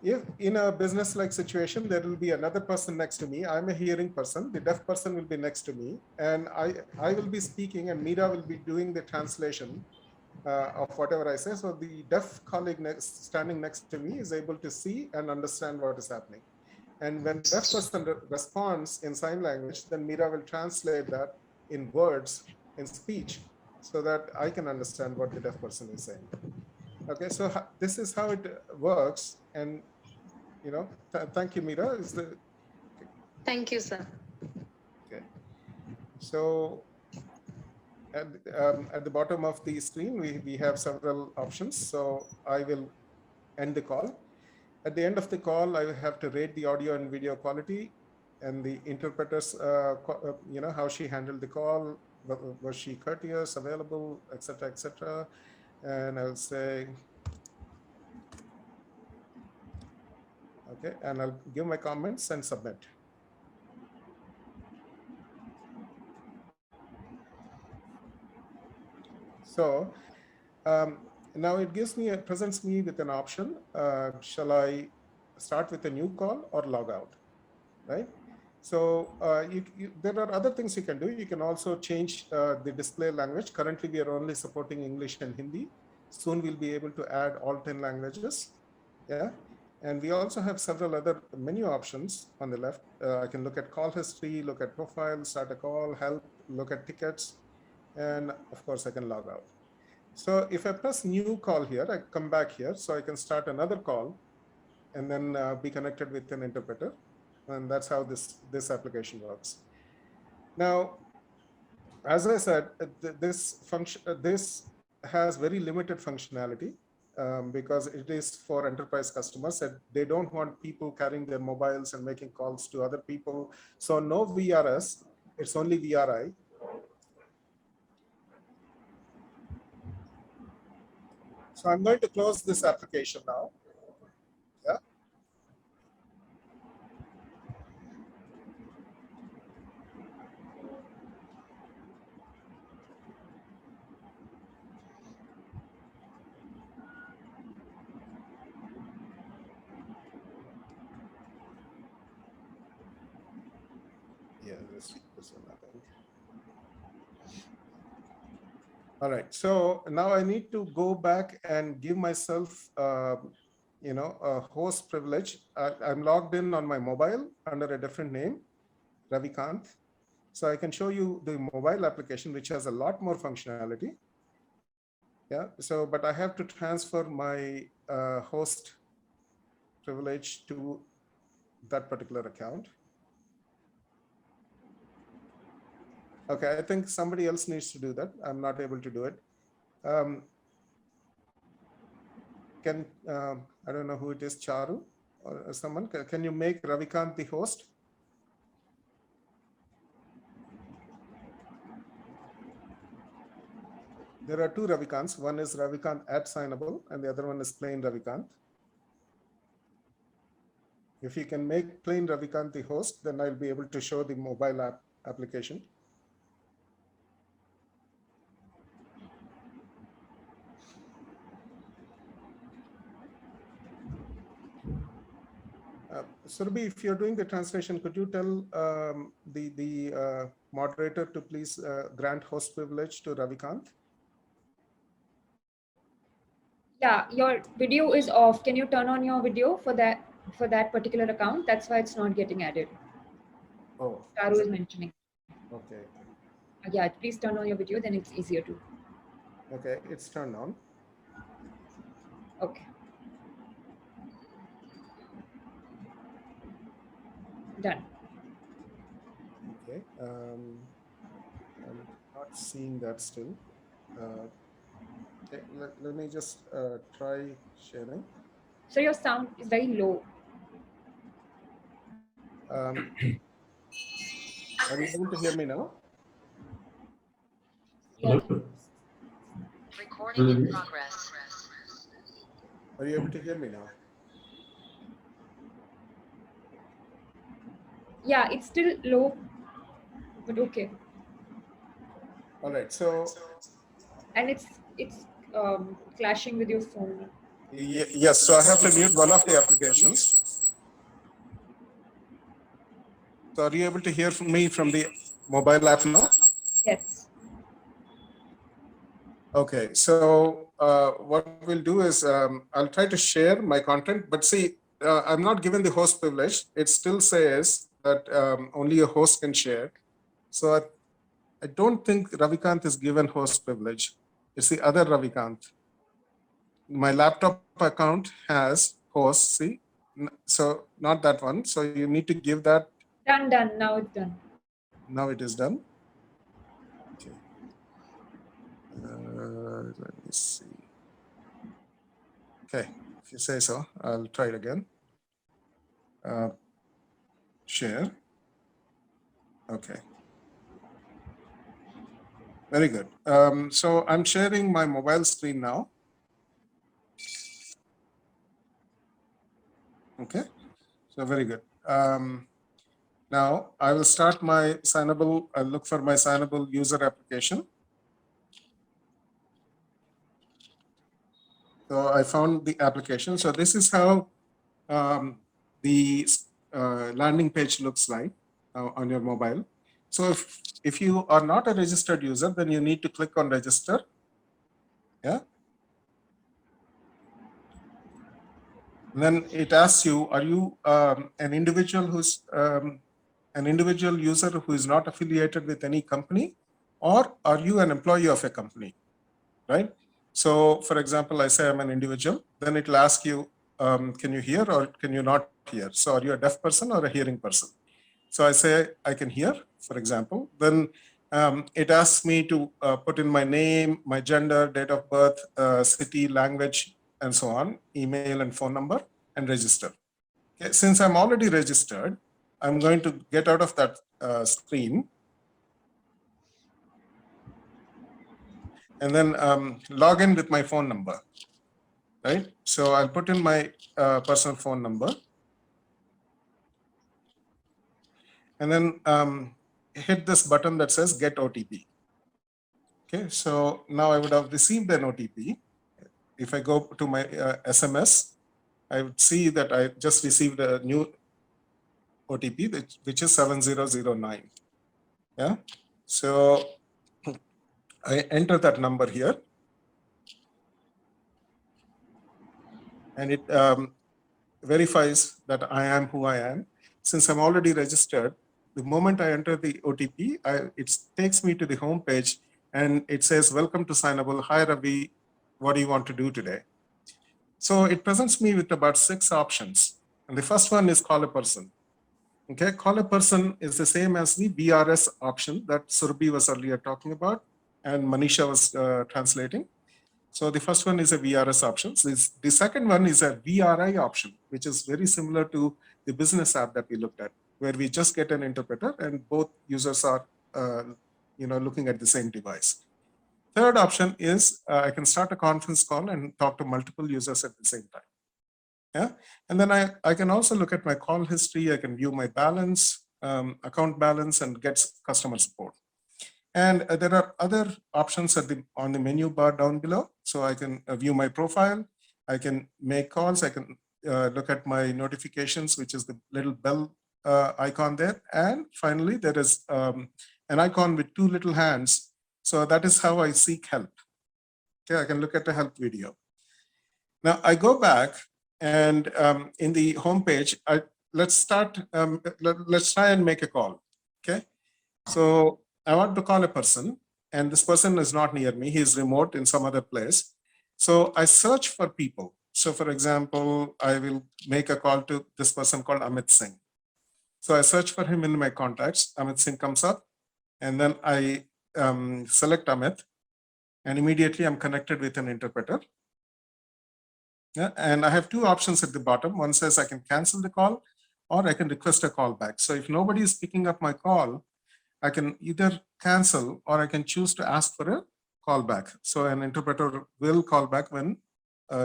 If in a business-like situation, there will be another person next to me. I'm a hearing person. The deaf person will be next to me, and I will be speaking, and Meera will be doing the translation of whatever I say. So the deaf colleague standing next to me is able to see and understand what is happening. And when the deaf person responds in sign language, then Meera will translate that in words, in speech, so that I can understand what the deaf person is saying. Okay, so this is how it works. And, you know, thank you, Meera. Thank you, sir. Okay. So at the bottom of the screen, we have several options. So I will end the call. At the end of the call, I will have to rate the audio and video quality and the interpreters, you know, how she handled the call. Was she courteous, available, etc., etc. And I'll say, okay, and I'll give my comments and submit. So now it presents me with an option. Shall I start with a new call or log out, right? So there are other things you can do. You can also change the display language. Currently, we are only supporting English and Hindi. Soon we'll be able to add all 10 languages. Yeah. And we also have several other menu options on the left. I can look at call history, look at profile, start a call, help, look at tickets, and of course I can log out. So if I press new call here, I come back here, so I can start another call and then be connected with an interpreter. And that's how this application works. Now, as I said, this has very limited functionality because it is for enterprise customers, and they don't want people carrying their mobiles and making calls to other people. So no VRS, it's only VRI. So I'm going to close this application now. Yeah. Yeah, this one, I think. All right, so now I need to go back and give myself, you know, a host privilege. I'm logged in on my mobile under a different name, Ravikant. So I can show you the mobile application, which has a lot more functionality. Yeah, so, but I have to transfer my host privilege to that particular account. Okay, I think somebody else needs to do that. I'm not able to do it. I don't know who it is, Charu or someone, can you make Ravikant the host? There are two Ravikants. One is Ravikant at Signable, and the other one is plain Ravikant. If you can make plain Ravikant the host, then I'll be able to show the mobile app application. Surabhi, if you're doing the translation, could you tell the moderator to please grant host privilege to Ravikant? Yeah, your video is off. Can you turn on your video for that particular account? That's why it's not getting added. Oh, Taru is mentioning. okay. Yeah, please turn on your video, then it's easier to. Okay, it's turned on. Okay. Done. Okay. I'm not seeing that still. Okay, let me just try sharing. So your sound is very low. Are you able to hear me now? Yeah. Recording in progress. Are you able to hear me now? Yeah, it's still low, but okay. All right. So And it's clashing with your phone. yes. So I have to mute one of the applications. So are you able to hear from me from the mobile app now? Yes. Okay. So what we'll do is I'll try to share my content, but see, I'm not given the host privilege. It still says that only a host can share. So I don't think Ravikant is given host privilege. It's the other Ravikant. My laptop account has host, see? So not that one. So you need to give that. Done. Now it's done. Now it is done. Okay. Let me see. Okay, if you say so, I'll try it again. Share. Okay. Very good. So I'm sharing my mobile screen now. Okay. So very good. Now I will start my signable. I'll look for my signable user application. So I found the application. So this is how the landing page looks like on your mobile. So if you are not a registered user, then you need to click on register. Yeah. And then it asks you, are you an individual who's an individual user who is not affiliated with any company, or are you an employee of a company, right? So for example, I say I'm an individual, then it'll ask you, can you hear or can you not hear? So are you a deaf person or a hearing person? So I say I can hear, for example. Then it asks me to put in my name, my gender, date of birth, city, language, and so on, email and phone number, and register. Okay. Since I'm already registered, I'm going to get out of that screen and then log in with my phone number, right? So I'll put in my personal phone number and then hit this button that says get OTP. Okay, so now I would have received an OTP. If I go to my SMS, I would see that I just received a new OTP, which is 7009. Yeah, so I enter that number here, and it verifies that I am who I am. Since I'm already registered, the moment I enter the OTP, it takes me to the home page, and it says, "Welcome to Signable. Hi Ravi, what do you want to do today?" So it presents me with about 6 options. And the first one is call a person. Okay, call a person is the same as the VRS option that Surabhi was earlier talking about and Manisha was translating. So the first one is a VRS option. So the second one is a VRI option, which is very similar to the business app that we looked at, where we just get an interpreter and both users are looking at the same device. Third option is I can start a conference call and talk to multiple users at the same time. Yeah. And then I can also look at my call history. I can view my balance, account balance, and get customer support. And there are other options on the menu bar down below. So I can view my profile. I can make calls. I can look at my notifications, which is the little bell icon there. And finally, there is an icon with two little hands. So that is how I seek help. Okay, I can look at the help video. Now I go back and in the homepage, let's try and make a call. Okay, so I want to call a person, and this person is not near me. He is remote in some other place. So I search for people. So for example, I will make a call to this person called Amit Singh. So I search for him in my contacts. Amit Singh comes up, and then I select Amit, and immediately I'm connected with an interpreter. Yeah, and I have two options at the bottom. One says I can cancel the call or I can request a call back. So if nobody is picking up my call, I can either cancel or I can choose to ask for a call back. So an interpreter will call back when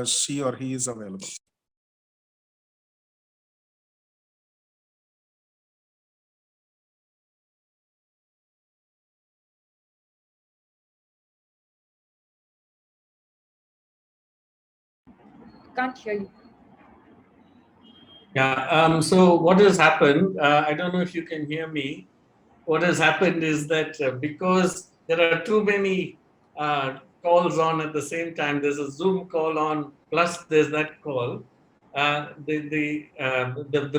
she or he is available. Can't hear you. Yeah, so what has happened, I don't know if you can hear me. What has happened is that because there are too many calls on at the same time, there's a Zoom call on, plus there's that call. The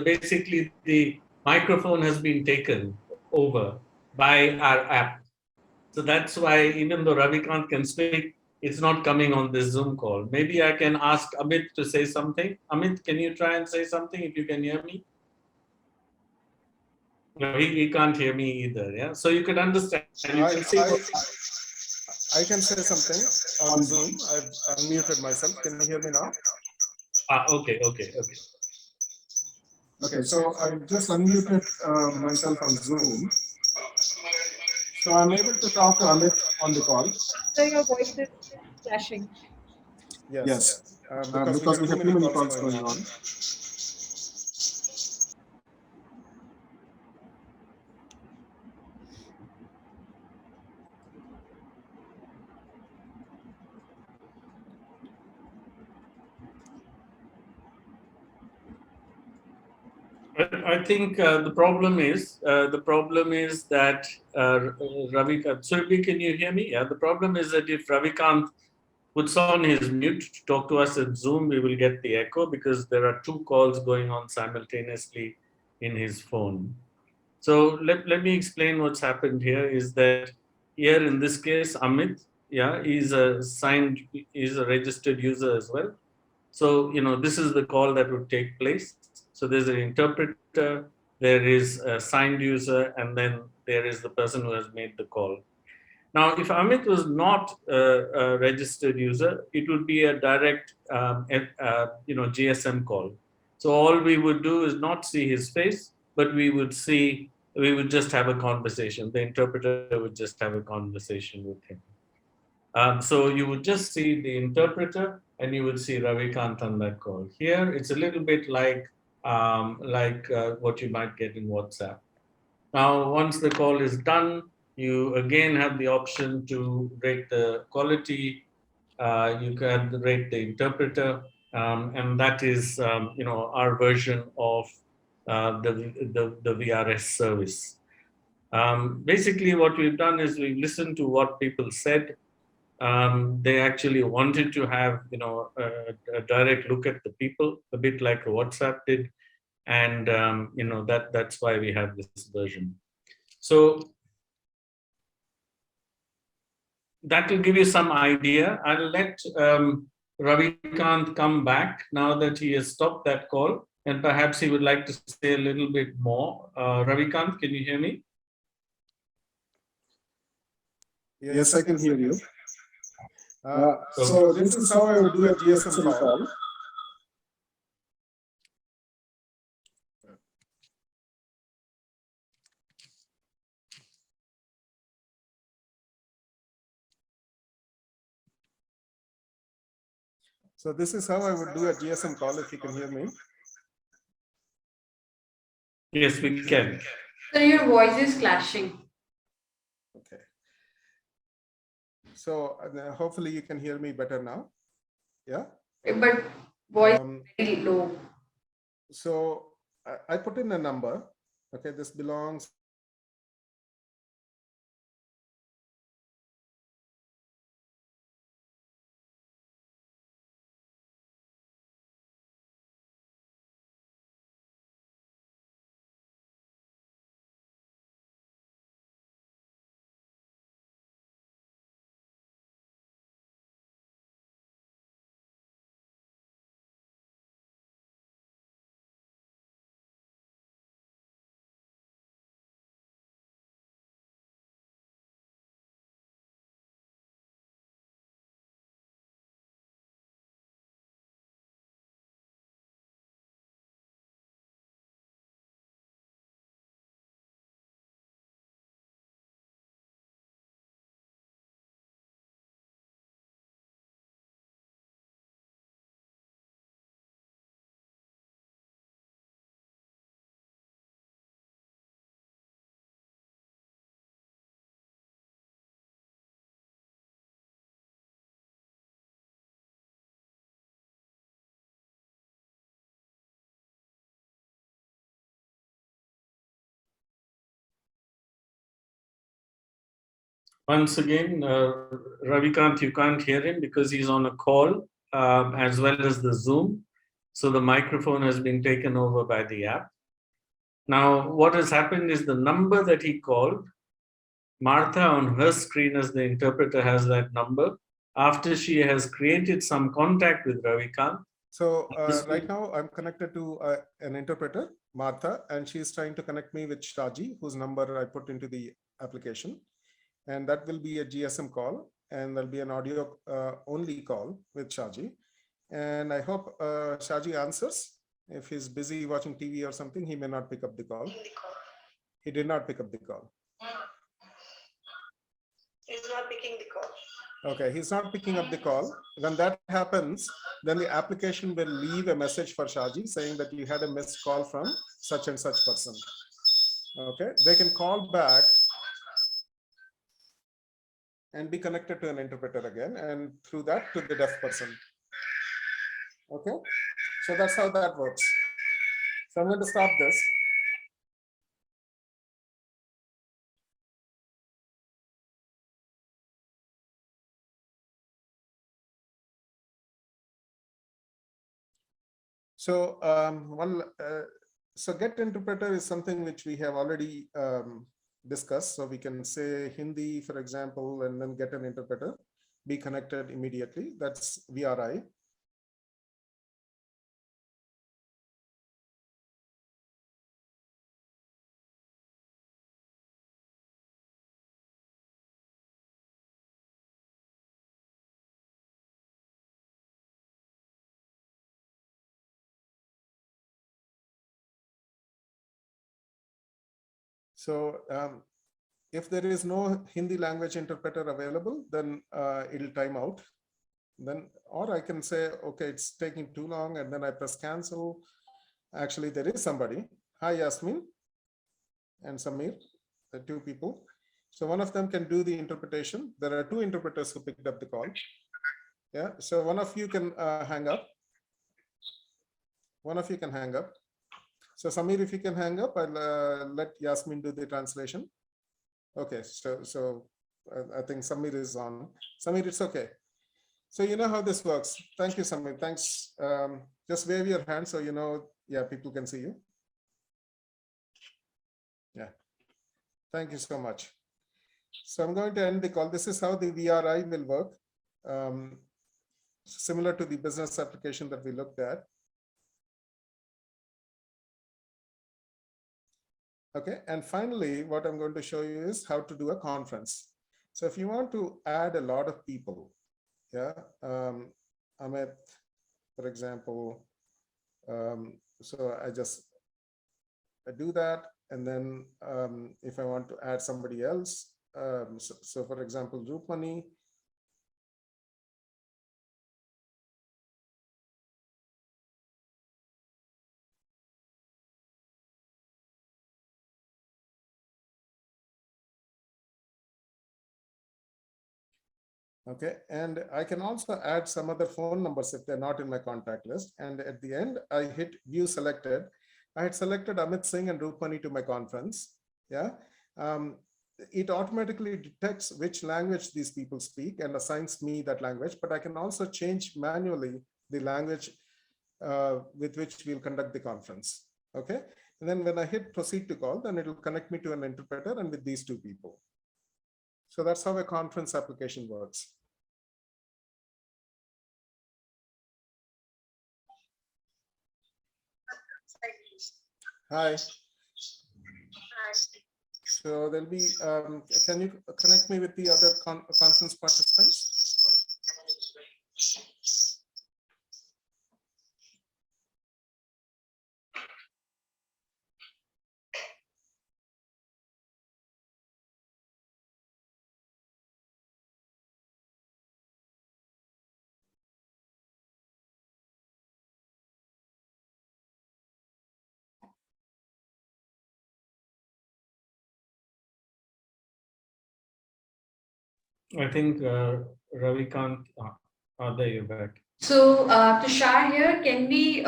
basically the microphone has been taken over by our app. So that's why even though Ravikant can speak, it's not coming on this Zoom call. Maybe I can ask Amit to say something. Amit, can you try and say something if you can hear me? No, he can't hear me either. Yeah. So you can understand. You can see. I can say something on Zoom. I've unmuted myself. Can you hear me now? Okay. Okay, so I've just unmuted myself on Zoom. So I'm able to talk to Amit on the call. So your voice is flashing. Yes, because we have too many calls going on. I think the problem is that Ravikant. Surabhi, can you hear me? Yeah. The problem is that if Ravikant puts on his mute to talk to us in Zoom, we will get the echo because there are two calls going on simultaneously in his phone. So let me explain what's happened here is that here in this case, Amit, yeah, he's a registered user as well. So, this is the call that would take place. So there's an interpreter, there is a signed user, and then there is the person who has made the call. Now, if Amit was not a registered user, it would be a direct, GSM call. So all we would do is not see his face, but we would just have a conversation. The interpreter would just have a conversation with him. So you would just see the interpreter and you would see Ravikant on that call. Here, it's a little bit like what you might get in WhatsApp. Now, once the call is done, you again have the option to rate the quality. You can rate the interpreter, and that is, our version of the VRS service. Basically, what we've done is we've listened to what people said. They actually wanted to have a direct look at the people, a bit like WhatsApp did, and that's why we have this version. So that will give you some idea. I'll let Ravikant come back now that he has stopped that call, and perhaps he would like to say a little bit more. Ravikant, can you hear me? Yes, I can hear you. So this is how I would do a GSM call. So this is how I would do a GSM call, if you can hear me. Yes, we can. So your voice is clashing. Okay. So hopefully you can hear me better now. Yeah. But voice Um, is very low. so I put in a number. Okay, this belongs Once again, Ravikant, you can't hear him because he's on a call, as well as the Zoom. So the microphone has been taken over by the app. Now, what has happened is the number that he called, Martha on her screen as the interpreter has that number. After she has created some contact with Ravikant. So right now I'm connected to an interpreter, Martha, and she's trying to connect me with Shaji, whose number I put into the application. And that will be a GSM call, and there'll be an audio only call with Shaji. And I hope Shaji answers. If he's busy watching TV or something, he may not pick up the call. He did not pick up the call. He's not picking the call. Okay, he's not picking up the call. When that happens, then the application will leave a message for Shaji saying that you had a missed call from such and such person. Okay, they can call back and be connected to an interpreter again, and through that to the deaf person. Okay, so that's how that works. So I'm going to stop this. So so get interpreter is something which we have already discussed. So we can say Hindi, for example, and then get an interpreter, be connected immediately. That's VRI. So if there is no Hindi language interpreter available, then it'll time out. Then, or I can say, okay, it's taking too long, and then I press cancel. Actually, there is somebody. Hi, Yasmin and Samir, the two people. So one of them can do the interpretation. There are two interpreters who picked up the call. Yeah, so one of you can hang up. One of you can hang up. So Samir, if you can hang up, I'll let Yasmin do the translation. Okay, so I think Samir is on. Samir, it's okay. So you know how this works. Thank you, Samir. Thanks. Just wave your hand so you know, yeah, people can see you. Yeah. Thank you so much. So I'm going to end the call. This is how the VRI will work. Similar to the business application that we looked at. Okay, and finally, what I'm going to show you is how to do a conference. So if you want to add a lot of people, yeah, Amit, for example, so I do that, and then if I want to add somebody else, so for example, Rupmani, Okay, and I can also add some other phone numbers if they're not in my contact list. And at the end, I hit view selected. I had selected Amit Singh and Rupani to my conference. Yeah. Um, it automatically detects which language these people speak and assigns me that language, but I can also change manually the language with which we'll conduct the conference. Okay. And then when I hit proceed to call, then it will connect me to an interpreter and with these two people. So that's how a conference application works. Hi. So there'll be, can you connect me with the other conference participants? I think Ravi can't. There you're back. So Tushar here, can we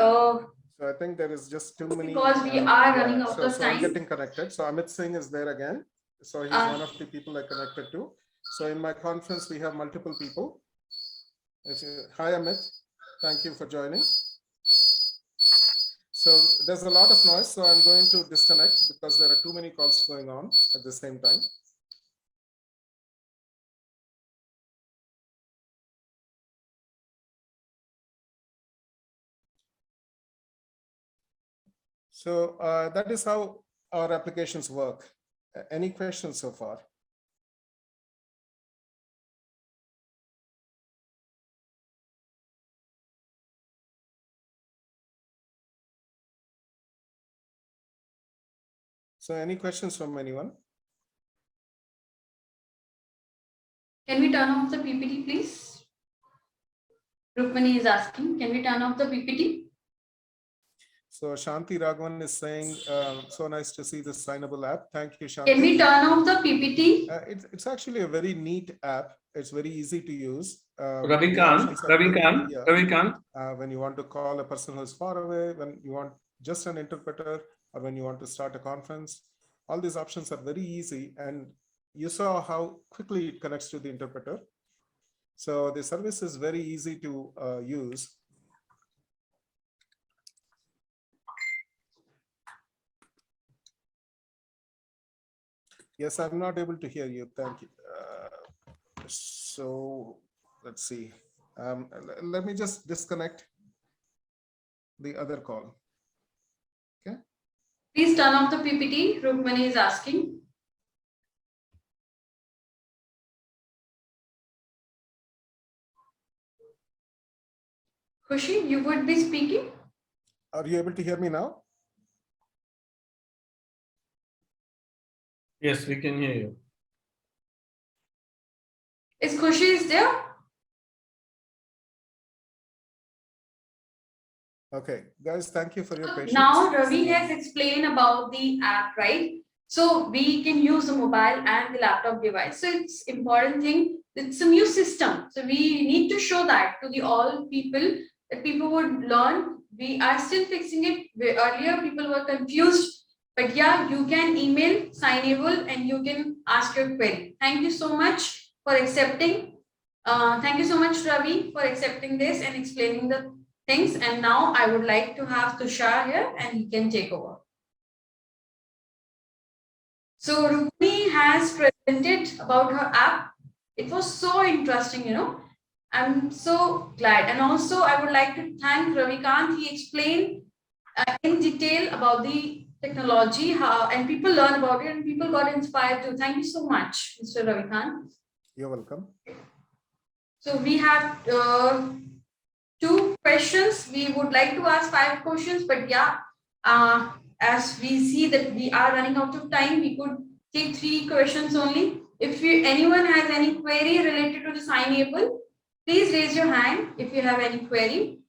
So I think there is just too many. because we are running out of so I'm time. getting connected. So Amit Singh is there again. So he's one of the people I connected to. So in my conference, we have multiple people. Hi, Amit. Thank you for joining. So there's a lot of noise. So I'm going to disconnect because there are too many calls going on at the same time. So that is how our applications work. Any questions so far? So any questions from anyone? Can we turn off the PPT, please? Rukmani is asking, can we turn off the PPT? So Shanti Raghavan is saying, so nice to see this signable app. Thank you, Shanti. Can we turn off the PPT? It's actually a very neat app. It's very easy to use. Ravikant. When you want to call a person who's far away, when you want just an interpreter, or when you want to start a conference, all these options are very easy. And you saw how quickly it connects to the interpreter. So the service is very easy to use. Yes, I'm not able to hear you. Thank you. So let's see. Let me just disconnect the other call. Okay. Please turn off the PPT. Rukmani is asking. Khushi, you would be speaking? Are you able to hear me now? Yes, we can hear you. Is Khushi is there? Okay, guys, thank you for your patience. Now Ravi has explained about the app, right? So we can use the mobile and the laptop device. So it's important thing. It's a new system. So we need to show that to the all people that people would learn. We are still fixing it. Earlier people were confused, but yeah, you can email signable and you can ask your query. Thank you so much for accepting. Thank you so much, Ravi, for accepting this and explaining the things. And now I would like to have Tushar here and he can take over. So Rukmini has presented about her app. It was so interesting, you know. I'm so glad. And also I would like to thank Ravikant. He explained in detail about the technology, how and people learn about it and people got inspired too. Thank you so much, Mr. Ravikant. You're welcome. So we have 2 questions. We would like to ask 5 questions, but yeah, as we see that we are running out of time, we could take 3 questions only. If anyone has any query related to the signable, please raise your hand if you have any query.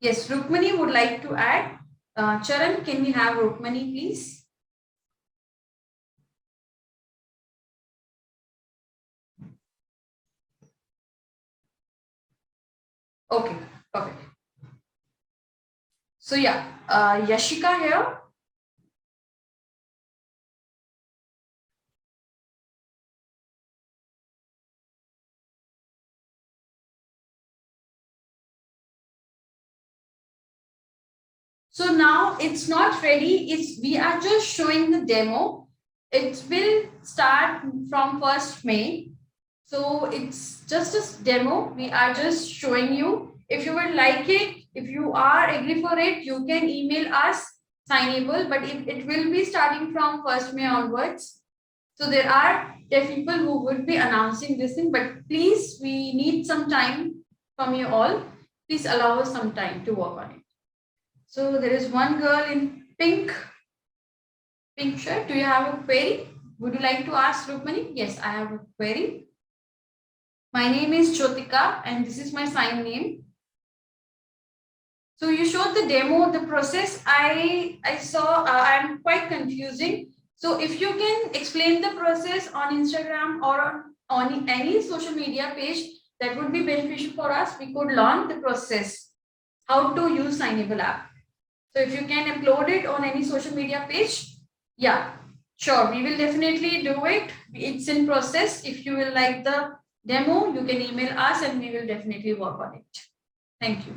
Yes, Rukmani would like to add. Charan, can we have Rukmani, please? Okay, perfect. So yeah, Yashika here. So now it's not ready. We are just showing the demo. It will start from 1st May. So it's just a demo. We are just showing you. If you would like it, if you are agree for it, you can email us signable. But it will be starting from 1st May onwards. So there are people who would be announcing this thing. But please, we need some time from you all. Please allow us some time to work on it. So there is one girl in pink shirt. Do you have a query? Would you like to ask Rukmani? Yes, I have a query. My name is Jyotika and this is my sign name. So you showed the demo, the process. I saw, I'm quite confusing. So if you can explain the process on Instagram or on any social media page, that would be beneficial for us. We could learn the process, how to use Signable app. So if you can upload it on any social media page, yeah, sure, we will definitely do it. It's in process. If you will like the demo, you can email us and we will definitely work on it. Thank you.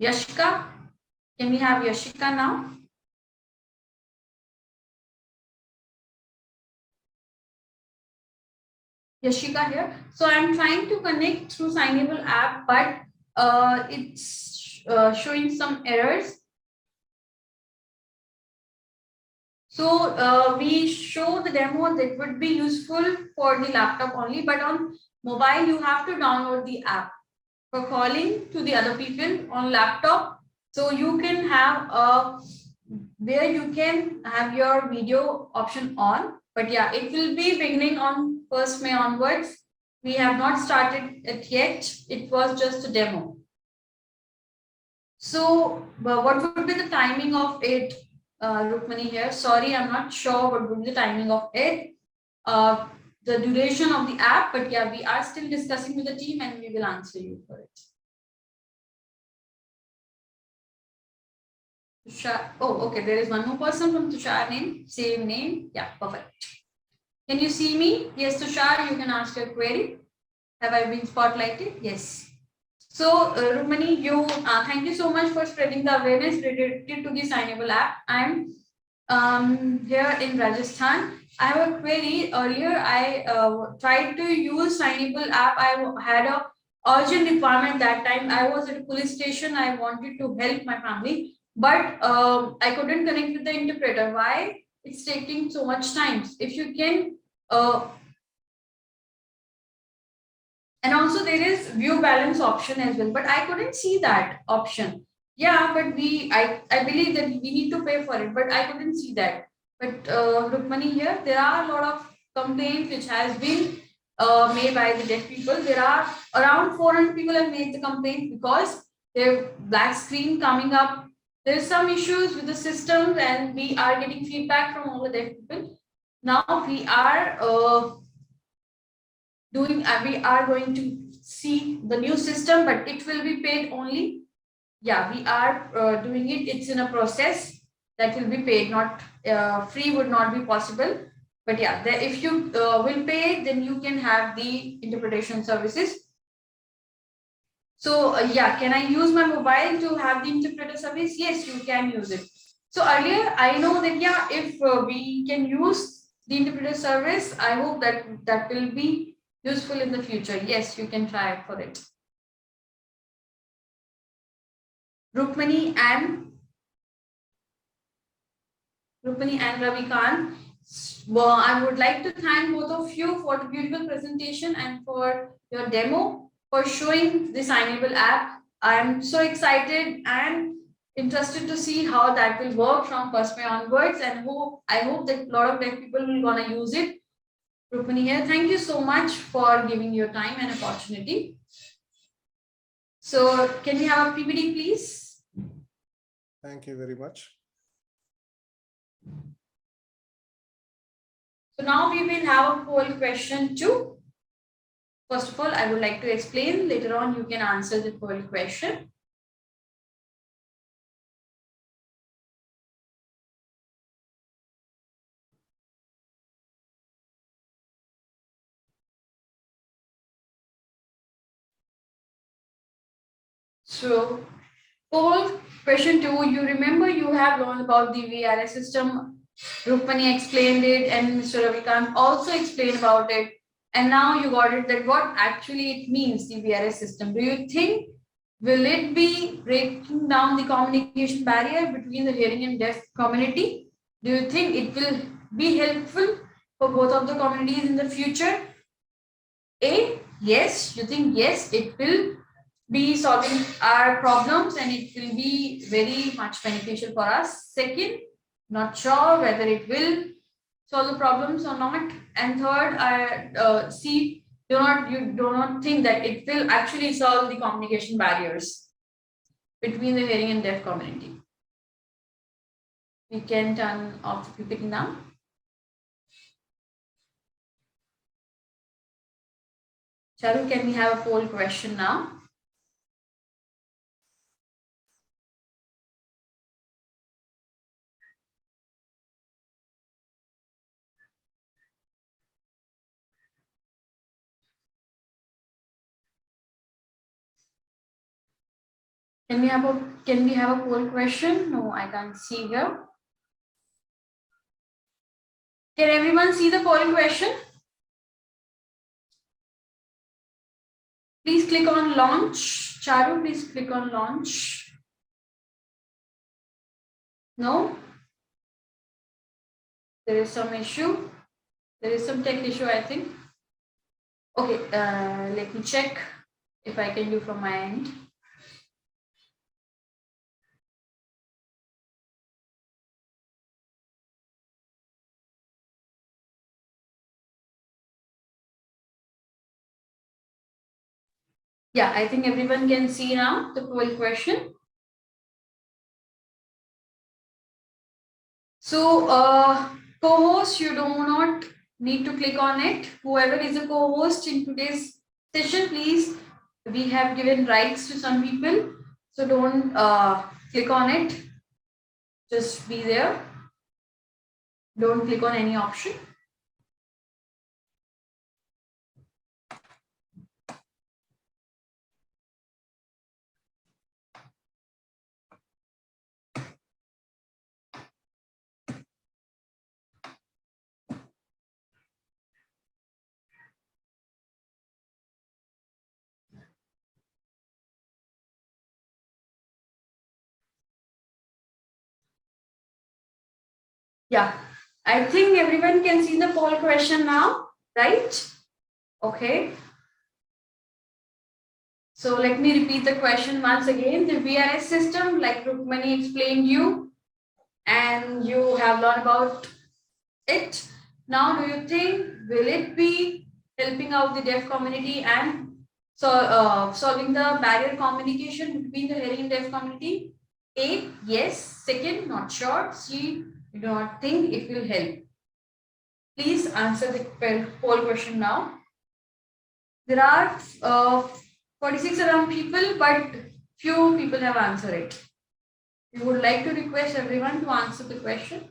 Yashika, can we have Yashika now? Yashika here. So I'm trying to connect through Signable app, but it's showing some errors. So we show the demo that would be useful for the laptop only, but on mobile you have to download the app for calling to the other people on laptop. So you can have where you can have your video option on, but yeah, it will be beginning on 1st May onwards. We have not started it yet. It was just a demo. So what would be the timing of it? Rukmani here. Sorry, I'm not sure what would be the timing of it. The duration of the app, but yeah, we are still discussing with the team and we will answer you for it. Tushar. Oh, okay. There is one more person from Tushar name. Same name. Yeah, perfect. Can you see me? Yes, Tushar, you can ask your query. Have I been spotlighted? Yes. So, Rukmani, thank you so much for spreading the awareness related to the Signable app. I'm here in Rajasthan. I have a query. Earlier, I tried to use Signable app. I had a urgent requirement that time. I was at a police station. I wanted to help my family, but I couldn't connect with the interpreter. Why? It's taking so much time. If you can and also there is view balance option as well, but I couldn't see that option. Yeah, but I believe that we need to pay for it, but I couldn't see that. But Rukmani here, there are a lot of complaints which has been made by the deaf people. There are around 400 people have made the complaint because their black screen coming up. There's some issues with the system and we are getting feedback from all the deaf people. Now we are we are going to see the new system, but it will be paid only. Yeah, we are doing it. It's in a process that will be paid, not free would not be possible. But yeah, if you will pay, then you can have the interpretation services. So yeah, can I use my mobile to have the interpreter service? Yes, you can use it. So earlier, I know that yeah, if we can use the interpreter service, I hope that will be useful in the future. Yes, you can try for it. Rukmani and Ravikant. Well, I would like to thank both of you for the beautiful presentation and for your demo, for showing the Signable app. I'm so excited and interested to see how that will work from 1st May onwards, and I hope that a lot of deaf people will gonna use it. Rukmani here, thank you so much for giving your time and opportunity. So can we have a PPT, please? Thank you very much. So now we will have a poll question 2. First of all, I would like to explain. Later on, you can answer the poll question. So, poll question 2, you remember you have learned about the VRS system. Rukmani explained it and Mr. Ravikant also explained about it. And now you got it that what actually it means, the VRS system. Do you think, will it be breaking down the communication barrier between the hearing and deaf community? Do you think it will be helpful for both of the communities in the future? A, yes, you think yes, it will be solving our problems and it will be very much beneficial for us. Second, not sure whether it will solve the problems or not. And third, C, you do not think that it will actually solve the communication barriers between the hearing and deaf community. We can turn off the PPT now. Charu, can we have a poll question now? Can we have a poll question? No, I can't see here. Can everyone see the polling question? Please click on launch. Charu, please click on launch. No? There is some issue. There is some tech issue, I think. Okay, let me check if I can do from my end. Yeah, I think everyone can see now the poll question. So, co-host, you do not need to click on it. Whoever is a co-host in today's session, please, we have given rights to some people. So don't click on it. Just be there. Don't click on any option. Yeah, I think everyone can see the poll question now, right? Okay. So let me repeat the question once again. The VRS system, like Rukmani explained you, and you have learned about it. Now, do you think, will it be helping out the deaf community and solving the barrier communication between the hearing and deaf community? A, yes. Second, not sure. C, you do not think it will help. Please answer the poll question now. There are 46 around people, but few people have answered it. We would like to request everyone to answer the question.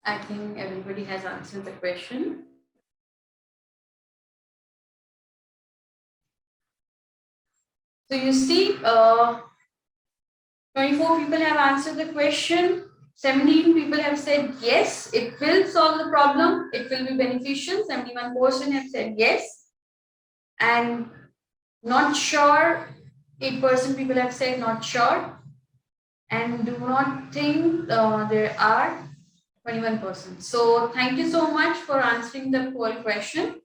I think everybody has answered the question. So you see, 24 people have answered the question. 17 people have said yes, it will solve the problem. It will be beneficial. 71% have said yes. And not sure, 8% people have said not sure. And do not think there are 21%. So thank you so much for answering the poll question.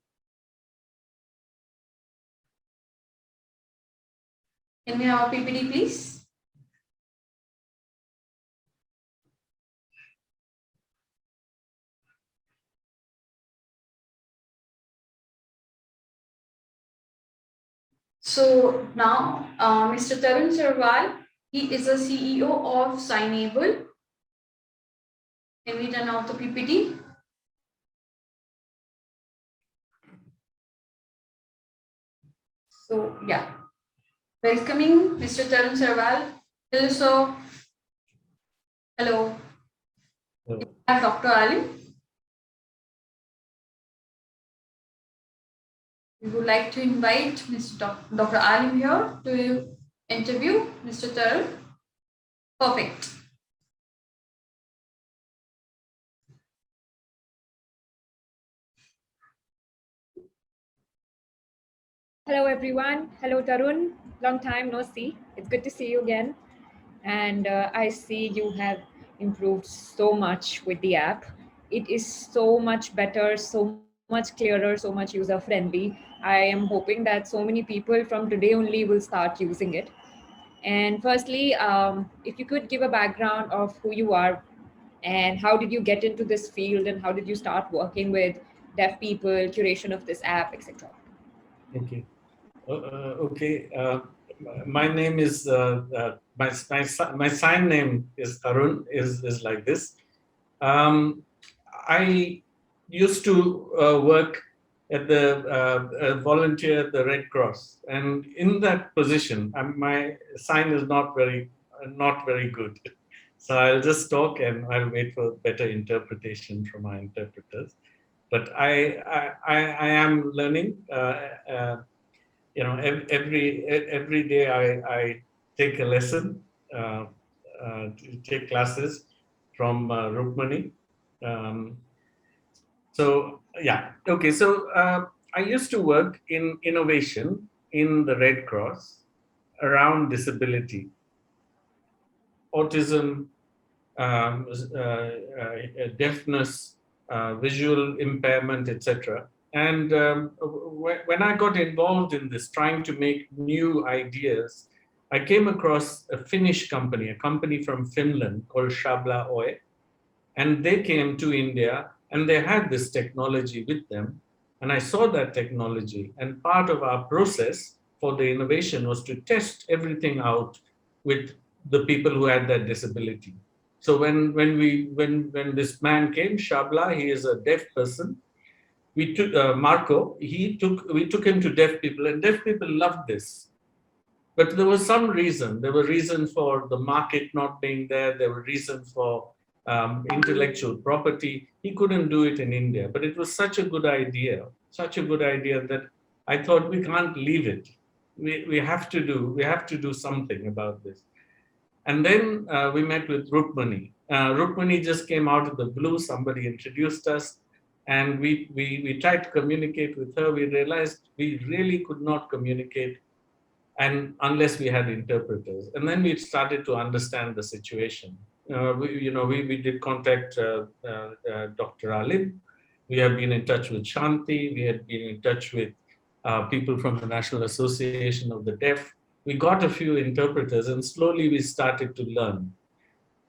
Can we have a PPT, please? So now, Mr. Tarun Sarwal, he is a CEO of Signable. Can we turn off the PPT? So yeah, welcoming Mr. Tarun Sarwal. Hello, sir. Hello. So, Dr. Ali. We would like to invite Mr. Dr. Alim here to interview Mr. Tarun. Perfect. Hello, everyone. Hello, Tarun. Long time no see. It's good to see you again. And I see you have improved so much with the app. It is so much better, so much clearer, so much user friendly. I am hoping that so many people from today only will start using it. And firstly, if you could give a background of who you are and how did you get into this field and how did you start working with deaf people, curation of this app, etc. thank you. Okay. My name is my sign name is Arun. Is like this. I used to work at the volunteer at the Red Cross, and in that position, my sign is not very good. So I'll just talk and I'll wait for better interpretation from my interpreters. But I am learning. Every day I take a lesson, take classes from Rukmani. Um, so yeah, okay. So I used to work in innovation in the Red Cross around disability, autism, deafness, visual impairment, etc. And when I got involved in this, trying to make new ideas, I came across a Finnish company, a company from Finland called Shabla Oy, and they came to India and they had this technology with them. And I saw that technology. And part of our process for the innovation was to test everything out with the people who had that disability. So when this man came, Shabla, he is a deaf person. We took Marco. We took him to deaf people, and deaf people loved this. But there was some reason. There were reasons for the market not being there. There were reasons for intellectual property. He couldn't do it in India. But it was such a good idea that I thought we can't leave it. We have to do something about this. And then we met with Rukmani. Rukmani just came out of the blue. Somebody introduced us. And we tried to communicate with her. We realized we really could not communicate and unless we had interpreters. And then we started to understand the situation. We did contact Dr. Alim. We have been in touch with Shanti. We had been in touch with people from the National Association of the Deaf. We got a few interpreters, and slowly we started to learn.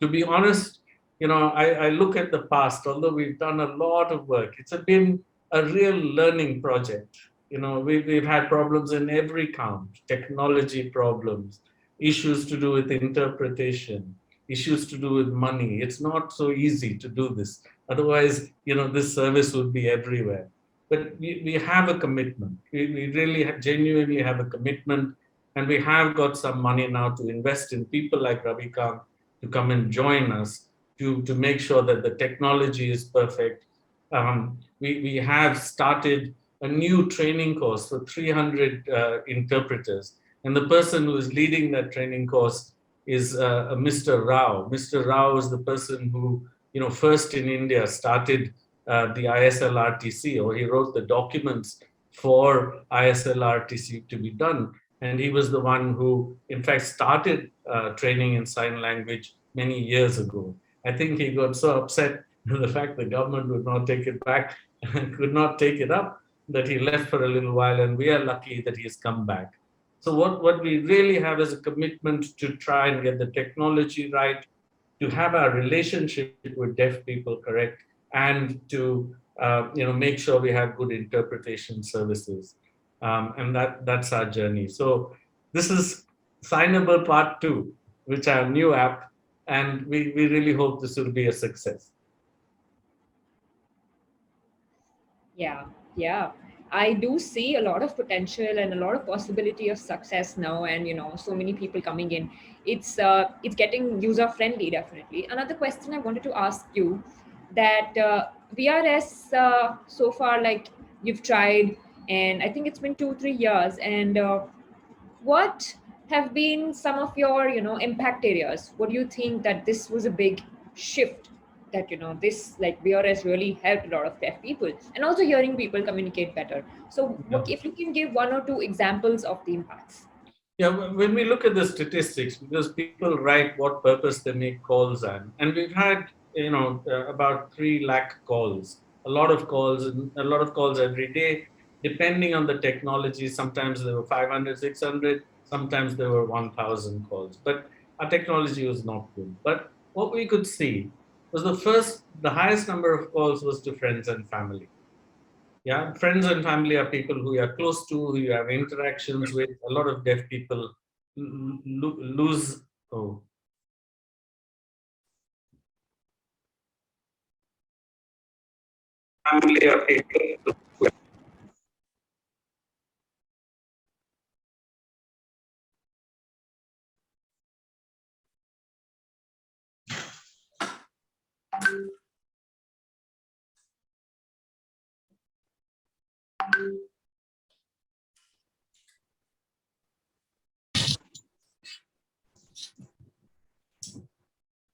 To be honest, I look at the past, although we've done a lot of work, it's been a real learning project. We've had problems in every count, technology problems, issues to do with interpretation, issues to do with money. It's not so easy to do this. Otherwise, this service would be everywhere. But we have a commitment. We really genuinely have a commitment, and we have got some money now to invest in people like Ravikant to come and join us to make sure that the technology is perfect. We have started a new training course for 300 interpreters. And the person who is leading that training course is Mr. Rao. Mr. Rao is the person who, first in India started the ISLRTC, or he wrote the documents for ISLRTC to be done. And he was the one who, in fact, started training in sign language many years ago. I think he got so upset with the fact the government would not take it back and could not take it up that he left for a little while, and we are lucky that he has come back. So what we really have is a commitment to try and get the technology right, to have our relationship with deaf people correct, and to make sure we have good interpretation services. And that's our journey. So this is Signable Part 2, which our new app, and we really hope this will be a success. Yeah, yeah. I do see a lot of potential and a lot of possibility of success now, and so many people coming in. It's getting user friendly, definitely. Another question I wanted to ask you, that VRS, so far, like, you've tried, and I think it's been 2-3 years, and what have been some of your impact areas? What do you think that this was a big shift, that this, like, VRS really helped a lot of deaf people and also hearing people communicate better? So Yeah. if you can give one or two examples of the impacts. Yeah, when we look at the statistics, because people write what purpose they make calls and we've had, about 3 lakh calls, a lot of calls, and a lot of calls every day, depending on the technology. Sometimes there were 500, 600, sometimes there were 1,000 calls, but our technology was not good. But what we could see was the highest number of calls was to friends and family. Yeah, friends and family are people who you are close to, who you have interactions with. A lot of deaf people lose. Oh, family are people.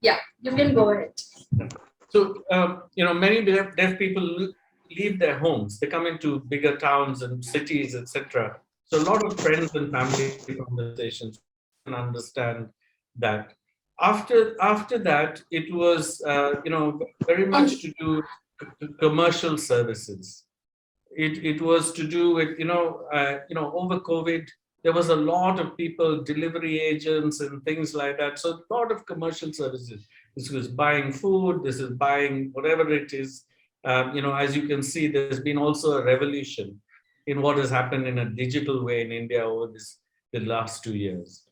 Yeah, you can go ahead. So, many deaf people leave their homes. They come into bigger towns and cities, etc. So, a lot of friends and family conversations, can understand that. After that, it was, very much to do with commercial services. It was to do with, over COVID, there was a lot of people, delivery agents and things like that. So a lot of commercial services. This was buying food, this is buying whatever it is. As you can see, there's been also a revolution in what has happened in a digital way in India over the last 2 years.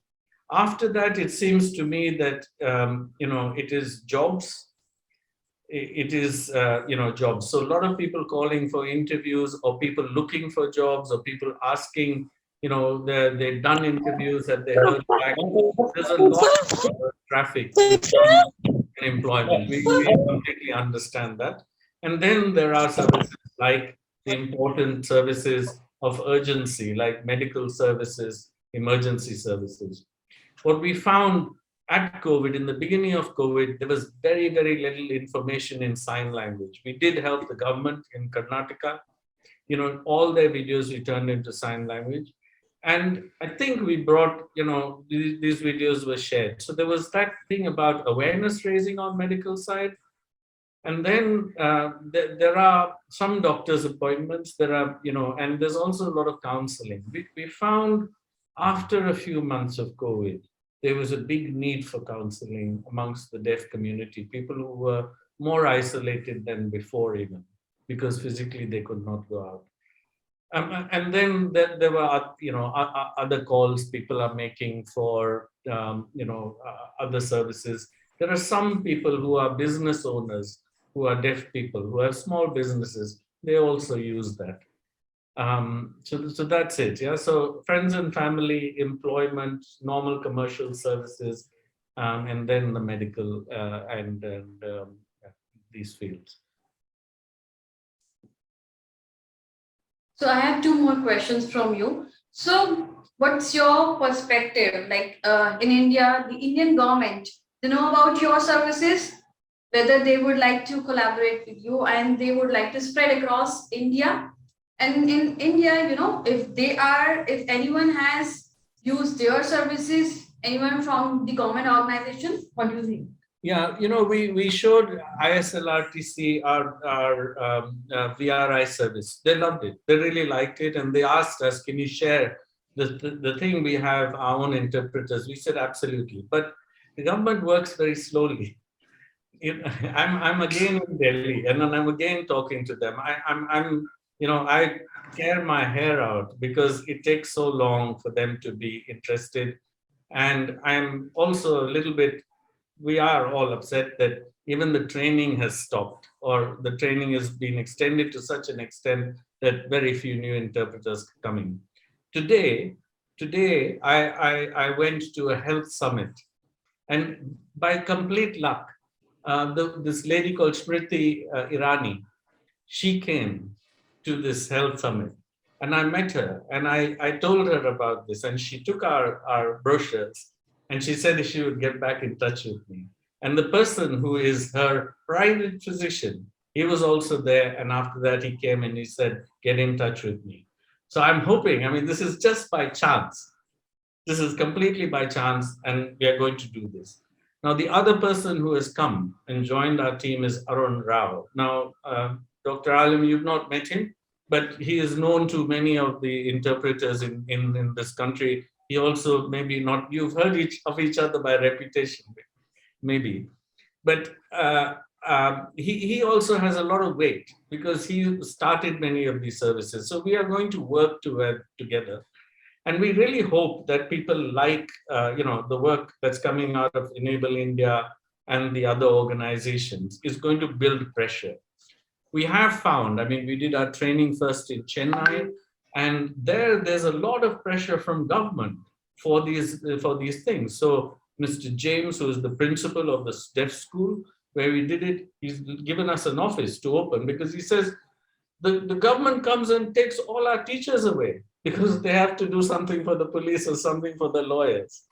After that, it seems to me that, it is jobs. It is, jobs. So a lot of people calling for interviews, or people looking for jobs, or people asking, they've done interviews and they heard back. There's a lot of traffic which comes in employment. We completely understand that. And then there are services like the important services of urgency, like medical services, emergency services. What we found at COVID, in the beginning of COVID, there was very, very little information in sign language. We did help the government in Karnataka. All their videos we turned into sign language. And I think we brought, these videos were shared. So there was that thing about awareness raising on medical side. And then there are some doctor's appointments. There are, and there's also a lot of counseling. We found after a few months of COVID, there was a big need for counseling amongst the deaf community, people who were more isolated than before, even because physically they could not go out. And then there were, other calls people are making for, other services. There are some people who are business owners, who are deaf people, who have small businesses. They also use that. So that's it. Yeah. So friends and family, employment, normal commercial services, and then the medical and these fields. So I have two more questions from you. So what's your perspective? Like in India, the Indian government, they know about your services, whether they would like to collaborate with you and they would like to spread across India. And in India, if anyone has used their services, anyone from the government organization, what do you think? Yeah, we showed ISLRTC our VRI service. They loved it. They really liked it, and they asked us, "Can you share the thing? We have our own interpreters." We said, "Absolutely," but the government works very slowly. I'm again in Delhi, and then I'm again talking to them. I'm I tear my hair out because it takes so long for them to be interested. And I'm also a little bit, we are all upset that even the training has stopped, or the training has been extended to such an extent that very few new interpreters coming. Today, I went to a health summit, and by complete luck, this lady called Smriti Irani, she came to this health summit, and I met her, and I told her about this, and she took our brochures, and she said she would get back in touch with me. And the person who is her private physician, he was also there, and after that he came and he said, get in touch with me. So I'm hoping, I mean, this is just by chance. This is completely by chance, and we are going to do this. Now, the other person who has come and joined our team is Arun Rao. Now, Dr. Alim, you've not met him, but he is known to many of the interpreters in this country. He also, maybe not, you've heard of each other by reputation, maybe. But he also has a lot of weight because he started many of these services. So we are going to work together. And we really hope that people like the work that's coming out of Enable India and the other organizations is going to build pressure. We have found, I mean, we did our training first in Chennai, and there's a lot of pressure from government for these things. So Mr. James, who is the principal of the deaf school where we did it, he's given us an office to open because he says the government comes and takes all our teachers away because they have to do something for the police or something for the lawyers.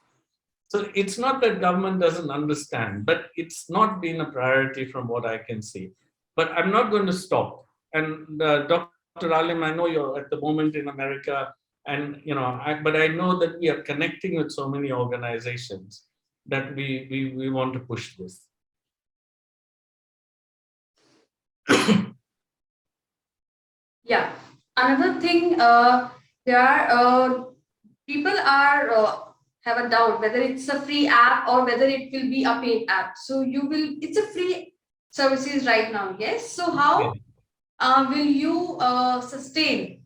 So it's not that government doesn't understand, but it's not been a priority from what I can see. But I'm not going to stop. And Dr. Alim, I know you're at the moment in America, and but I know that we are connecting with so many organizations that we want to push this. Yeah. Another thing, there are people are have a doubt whether it's a free app or whether it will be a paid app. So it's a free services right now, yes. So how will you sustain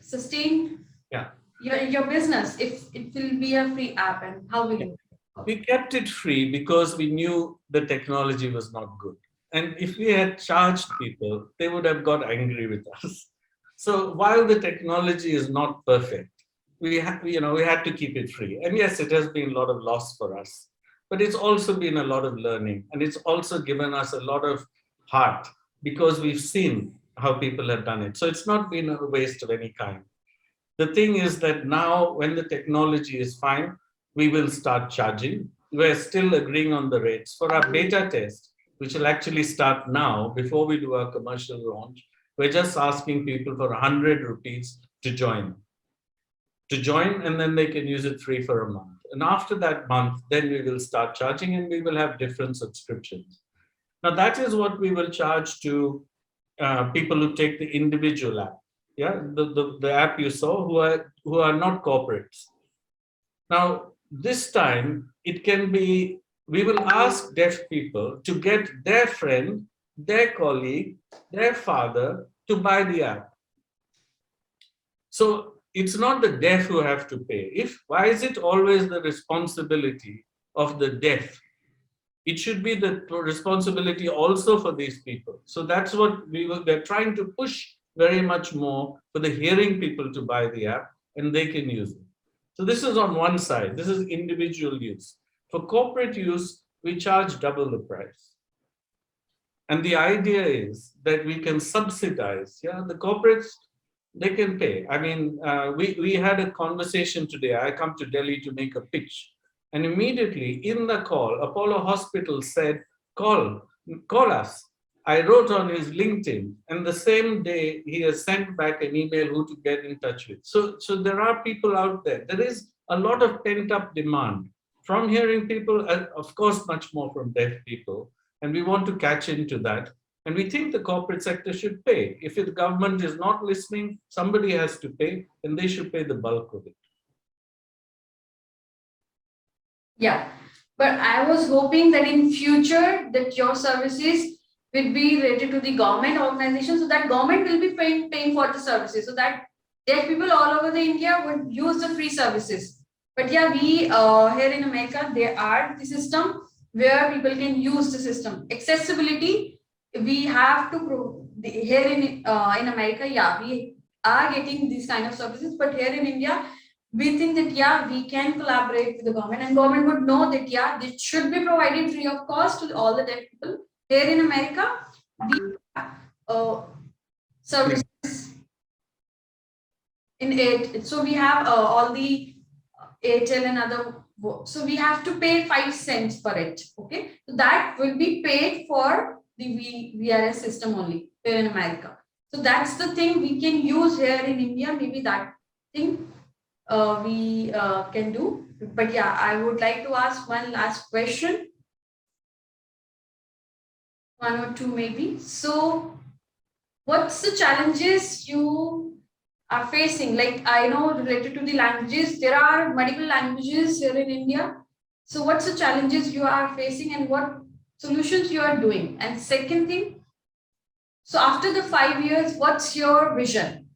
sustain your business if it will be a free app, and how will you? We kept it free because we knew the technology was not good. And if we had charged people, they would have got angry with us. So while the technology is not perfect, we had to keep it free. And yes, it has been a lot of loss for us, but it's also been a lot of learning, and it's also given us a lot of heart because we've seen how people have done it. So it's not been a waste of any kind. The thing is that now when the technology is fine, we will start charging. We're still agreeing on the rates. For our beta test, which will actually start now before we do our commercial launch, we're just asking people for 100 rupees to join. And then they can use it free for a month. And after that month, then we will start charging, and we will have different subscriptions. Now, that is what we will charge to people who take the individual app. Yeah, the app you saw who are not corporates. Now, this time it can be, we will ask deaf people to get their friend, their colleague, their father to buy the app. So it's not the deaf who have to pay. Why is it always the responsibility of the deaf? It should be the responsibility also for these people. So that's what they're trying to push very much more for the hearing people to buy the app, and they can use it. So this is on one side. This is individual use. For corporate use, we charge double the price. And the idea is that we can subsidize. Yeah, the corporates, they can pay. I mean, we had a conversation today. I come to Delhi to make a pitch. And immediately in the call, Apollo Hospital said, call us. I wrote on his LinkedIn, and the same day he has sent back an email who to get in touch with. So there are people out there. There is a lot of pent-up demand from hearing people, and of course, much more from deaf people. And we want to catch into that. And we think the corporate sector should pay. If the government is not listening, somebody has to pay, and they should pay the bulk of it. Yeah, but I was hoping that in future that your services will be related to the government organization, so that government will be paying for the services, so that deaf people all over the India would use the free services. But yeah, we here in America, there are the system where people can use the system. Accessibility, we have to prove here in America, yeah, we are getting these kind of services, but here in India, we think that yeah, we can collaborate with the government, and government would know that yeah, this should be provided free of cost to all the deaf people. Here in America, we have services in it. So we have all the Airtel and other. So we have to pay 5 cents for it. Okay, so that will be paid for the VRS system only here in America. So that's the thing we can use here in India. Maybe that thing we can do. But yeah, I would like to ask one last question, one or two maybe. So, what's the challenges you are facing? Like I know related to the languages, there are multiple languages here in India. So, what's the challenges you are facing, and what solutions you are doing? And second thing, so after the 5 years, what's your vision?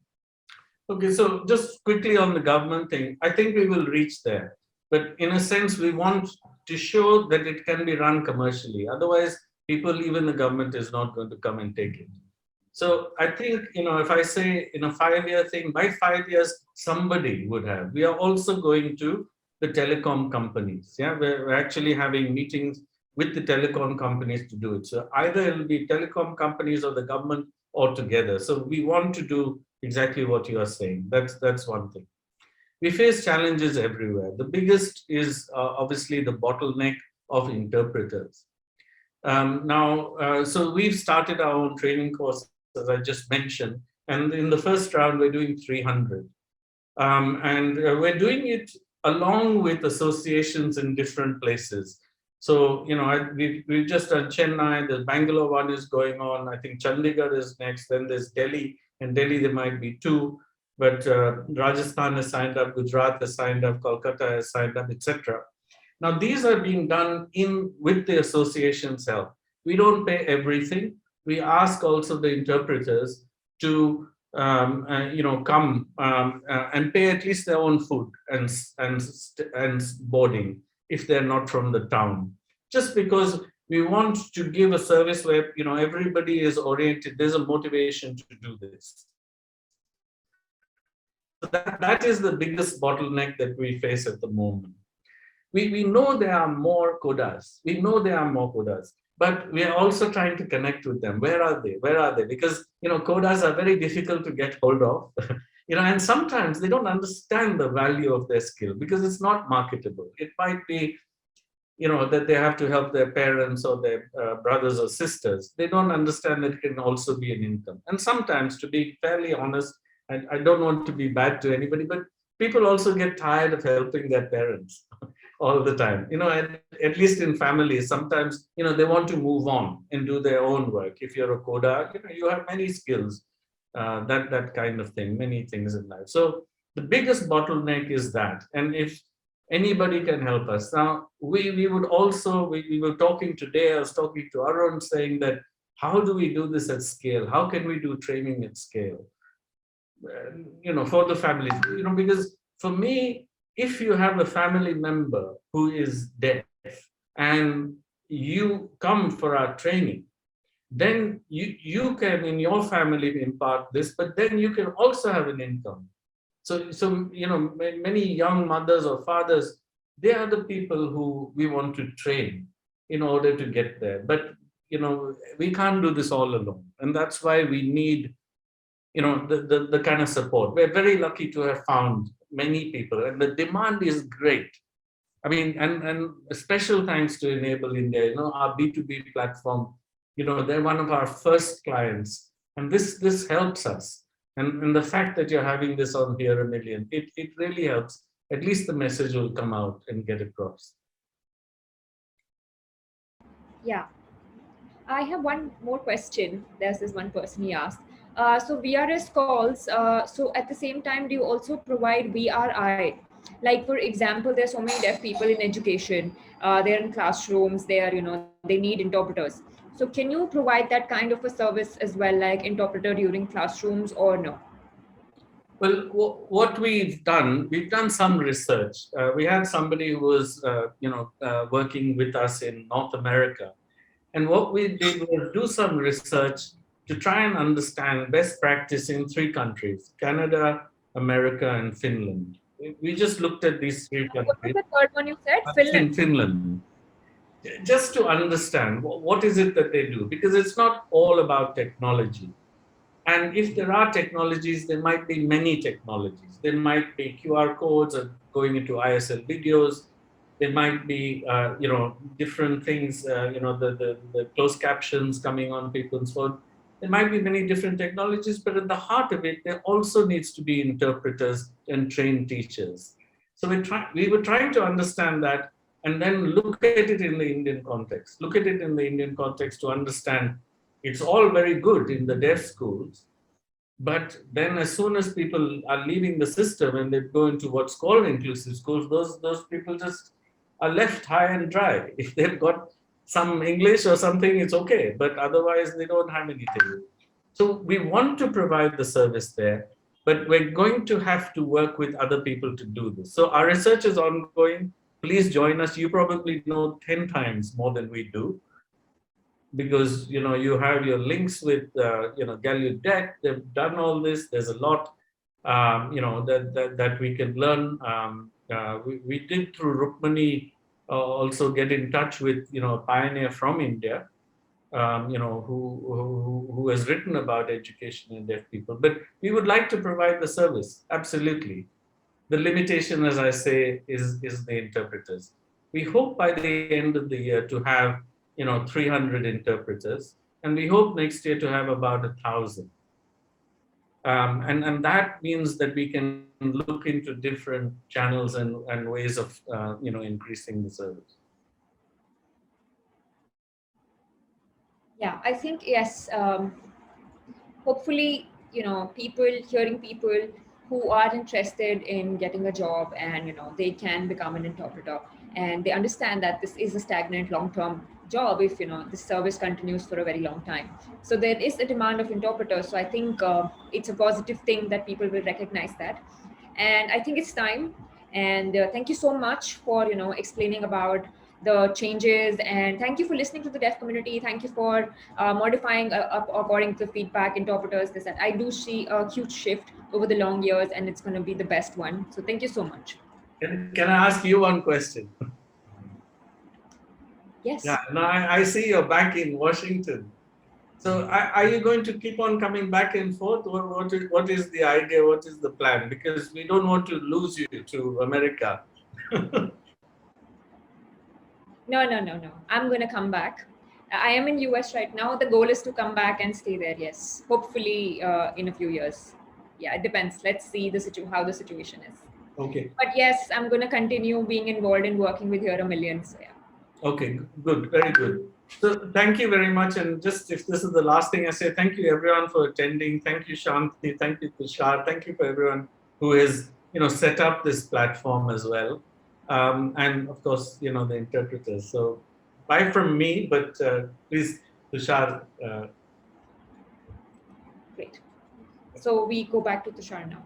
Okay, so just quickly on the government thing, I think we will reach there. But in a sense, we want to show that it can be run commercially. Otherwise, people, even the government, is not going to come and take it. So I think, if I say in a 5-year thing, by 5 years, somebody would have. We are also going to the telecom companies. Yeah, we're actually having meetings with the telecom companies to do it. So either it'll be telecom companies or the government altogether. So we want to do exactly what you are saying. That's one thing. We face challenges everywhere. The biggest is obviously the bottleneck of interpreters. So we've started our own training course, as I just mentioned, and in the first round we're doing 300, and we're doing it along with associations in different places. So we've just done Chennai. The Bangalore one is going on. I think Chandigarh is next. Then there's Delhi. In Delhi there might be two, but Rajasthan has signed up, Gujarat has signed up, Kolkata has signed up, etc. Now, these are being done with the association's help. We don't pay everything. We ask also the interpreters to come and pay at least their own food and boarding if they're not from the town. Just because we want to give a service where everybody is oriented. There's a motivation to do this. So that is the biggest bottleneck that we face at the moment. We know there are more codas. We know there are more codas, but we are also trying to connect with them. Where are they? Where are they? Because codas are very difficult to get hold of, and sometimes they don't understand the value of their skill because it's not marketable. It might be, that they have to help their parents or their brothers or sisters. They don't understand that it can also be an income. And sometimes, to be fairly honest, I don't want to be bad to anybody, but people also get tired of helping their parents all the time. At least in families, sometimes, they want to move on and do their own work. If you're a coda, you have many skills, that kind of thing, many things in life. So the biggest bottleneck is that. And if anybody can help us. Now, we would also, we were talking today, I was talking to Arun saying that, how do we do this at scale? How can we do training at scale? For the families, because for me, if you have a family member who is deaf and you come for our training, then you can in your family impart this, but then you can also have an income. So many young mothers or fathers, they are the people who we want to train in order to get there. But we can't do this all alone, and that's why we need the kind of support. We're very lucky to have found many people, and the demand is great. I mean, and special thanks to Enable India, our B2B platform, they're one of our first clients, and this helps us. And the fact that you're having this on Here a Million, it really helps. At least the message will come out and get across. Yeah. I have one more question. There's this one person he asked. So VRS calls, so at the same time, do you also provide VRI? Like, for example, there's so many deaf people in education. They're in classrooms, they are, they need interpreters. So can you provide that kind of a service as well, like interpreter during classrooms, or no? Well, what we've done some research. We had somebody who was, working with us in North America. And what we did was do some research to try and understand best practice in three countries: Canada, America, and Finland. We just looked at these three What was countries. the third one you said? Finland. Finland. Just to understand what is it that they do, because it's not all about technology. And if there are technologies, there might be many technologies. There might be QR codes or going into ISL videos. There might be, different things, the closed captions coming on people's phone. There might be many different technologies, but at the heart of it, there also needs to be interpreters and trained teachers. So we were trying to understand that and then look at it in the Indian context. Look at it in the Indian context to understand it's all very good in the deaf schools, but then as soon as people are leaving the system and they go into what's called inclusive schools, those people just are left high and dry. If they've got some English or something, it's okay, but otherwise they don't have anything. So we want to provide the service there, but we're going to have to work with other people to do this. So our research is ongoing. Please join us. You probably know 10 times more than we do, because you have your links with Gallaudet. They've done all this. There's a lot that we can learn. We did through Rukmani also get in touch with a pioneer from India, who has written about education and deaf people. But we would like to provide the service, absolutely. The limitation, as I say, is the interpreters. We hope by the end of the year to have 300 interpreters, and we hope next year to have about 1,000. And that means that we can look into different channels and ways of increasing the service. Yeah, I think yes. Hopefully, hearing people who are interested in getting a job, and they can become an interpreter, and they understand that this is a stagnant long-term job if this service continues for a very long time. So there is a demand of interpreters. So I think it's a positive thing that people will recognize that, and I think it's time. And thank you so much for explaining about the changes, and thank you for listening to the deaf community. Thank you for modifying up according to the feedback, interpreters, this and I do see a huge shift over the long years, and it's going to be the best one. So thank you so much. Can I ask you one question? Yes. Yeah, no, I see you're back in Washington. So are you going to keep on coming back and forth? Or what is the idea? What is the plan? Because we don't want to lose you to America. No. I'm going to come back. I am in US right now. The goal is to come back and stay there. Yes, hopefully in a few years. Yeah, it depends. Let's see how the situation is. Okay. But yes, I'm going to continue being involved in working with Here a Million. So yeah. Okay, good, very good. So thank you very much. And just if this is the last thing I say, thank you everyone for attending. Thank you, Shanti. Thank you, Tushar. Thank you for everyone who has set up this platform as well. And of course, the interpreters. So bye from me, but please, Tushar. Great. So we go back to Tushar now.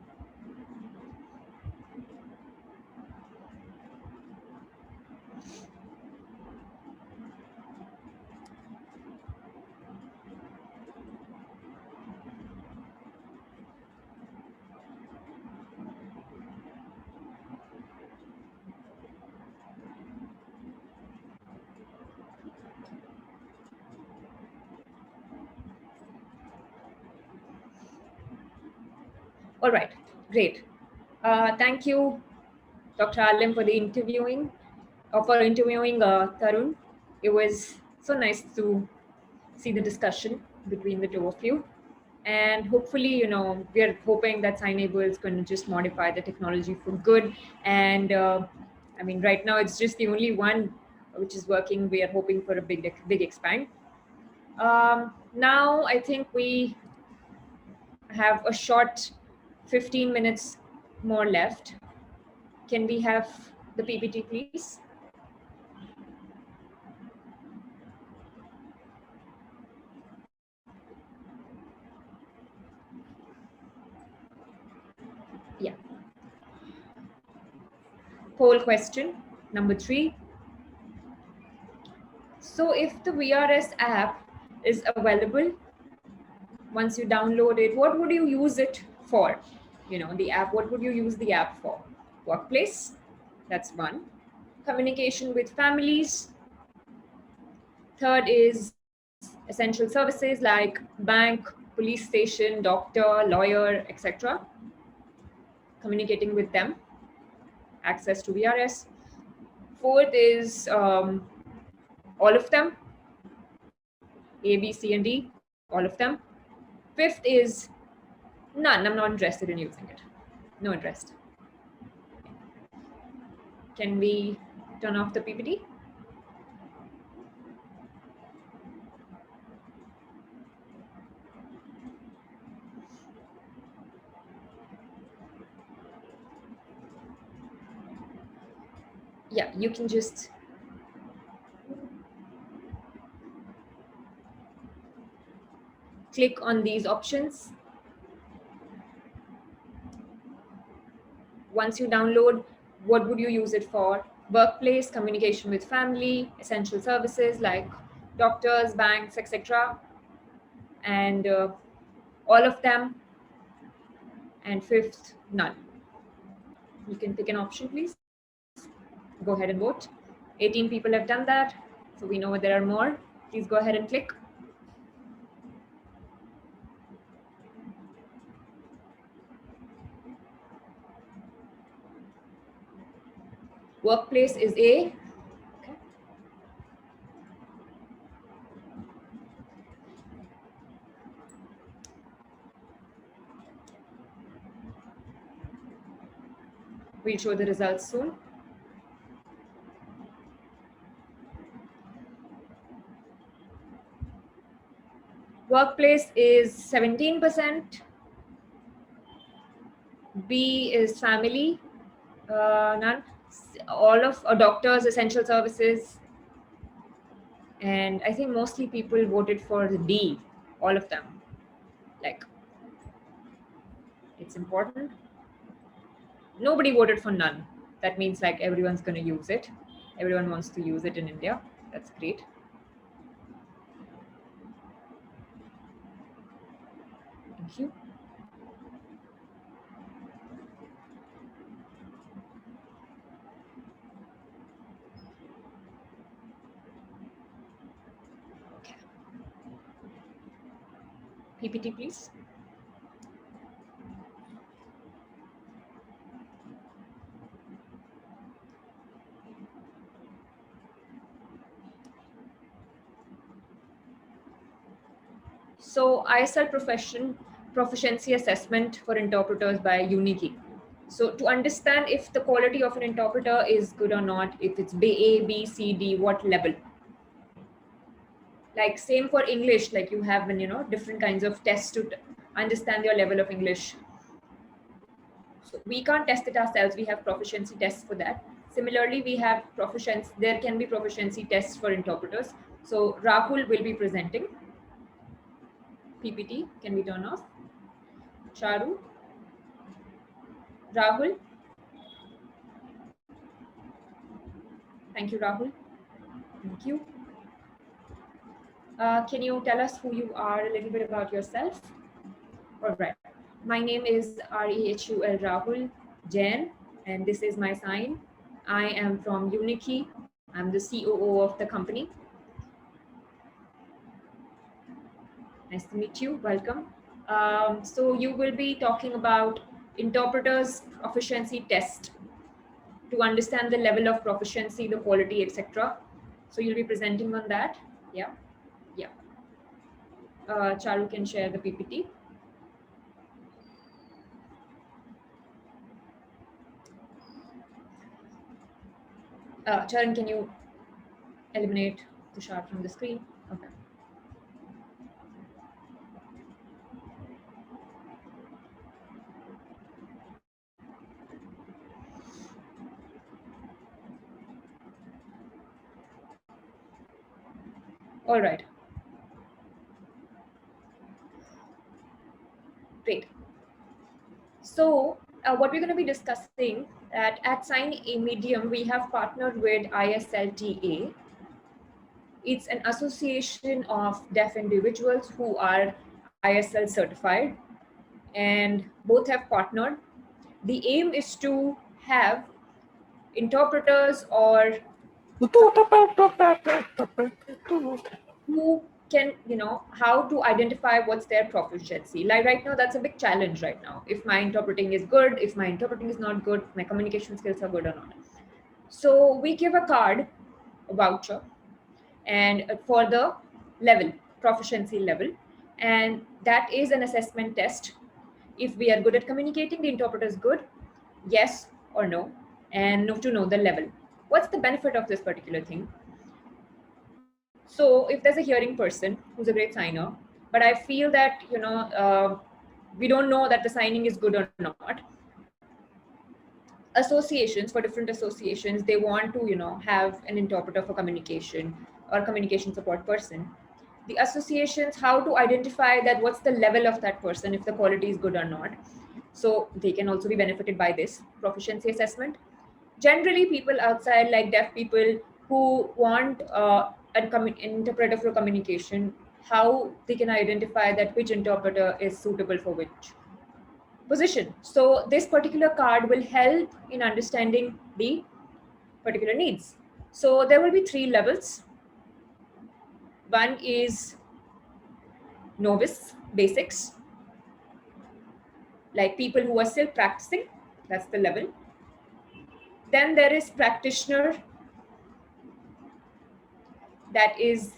All right, great. Thank you, Dr. Alim, for interviewing Tarun. It was so nice to see the discussion between the two of you. And hopefully, we are hoping that Signable is going to just modify the technology for good. And I mean, right now it's just the only one which is working. We are hoping for a big expand. Now I think we have a short 15 minutes more left. Can we have the PPT, please? Poll question number 3. So if the VRS app is available, once you download it, what would you use it for? The app, what would you use the app for? Workplace, that's one. Communication with families. Third is essential services like bank, police station, doctor, lawyer, etc. Communicating with them, access to VRS. Fourth is all of them, A, B, C, and D, all of them. Fifth is none, I'm not interested in using it. No interest. Can we turn off the PPT? Yeah, you can just click on these options. Once you download, what would you use it for? Workplace, communication with family, essential services like doctors, banks, etc. And all of them. And fifth, none. You can pick an option, please. Go ahead and vote. 18 people have done that, so we know there are more. Please go ahead and click. Workplace is A. Okay. We'll show the results soon. Workplace is 17%. B is family, none. All of doctors, essential services. And I think mostly people voted for the D, all of them. Like, it's important. Nobody voted for none. That means like everyone's going to use it. Everyone wants to use it in India. That's great. Thank you. Okay. PPT, please. So ISL proficiency assessment for interpreters by Uniki. So to understand if the quality of an interpreter is good or not, if it's A, B, C, D, what level. Like same for English, like you have different kinds of tests to understand your level of English. So we can't test it ourselves. We have proficiency tests for that. Similarly, we have proficiency. There can be proficiency tests for interpreters. So Rahul will be presenting. PPT, can we turn off? Charu? Rahul? Thank you, Rahul. Thank you. Can you tell us who you are, a little bit about yourself? All right. My name is Rehul Rahul Jain, and this is my sign. I am from Uniki. I'm the COO of the company. Nice to meet you. Welcome. So you will be talking about interpreters proficiency test to understand the level of proficiency, the quality, etc. So you'll be presenting on that. Yeah. Yeah. Charu can share the PPT. Charan, can you eliminate Tushar from the screen? Okay. All right. Great. So what we're going to be discussing that at Sign A Medium, we have partnered with ISLTA. It's an association of deaf individuals who are ISL certified, and both have partnered. The aim is to have interpreters or who can, how to identify what's their proficiency. Like right now, that's a big challenge right now. If my interpreting is good, if my interpreting is not good, my communication skills are good or not. So we give a card, a voucher, and for the level, proficiency level, and that is an assessment test. If we are good at communicating, the interpreter is good, yes or no, and to know the level. What's the benefit of this particular thing? So if there's a hearing person who's a great signer, but I feel that we don't know that the signing is good or not, associations, for different associations, they want to have an interpreter for communication or communication support person. The associations, how to identify that what's the level of that person, if the quality is good or not. So they can also be benefited by this proficiency assessment. Generally, people outside, like deaf people who want an interpreter for communication, how they can identify that which interpreter is suitable for which position. So this particular card will help in understanding the particular needs. So there will be 3 levels. One is novice, basics, like people who are still practicing, that's the level. Then there is practitioner, that is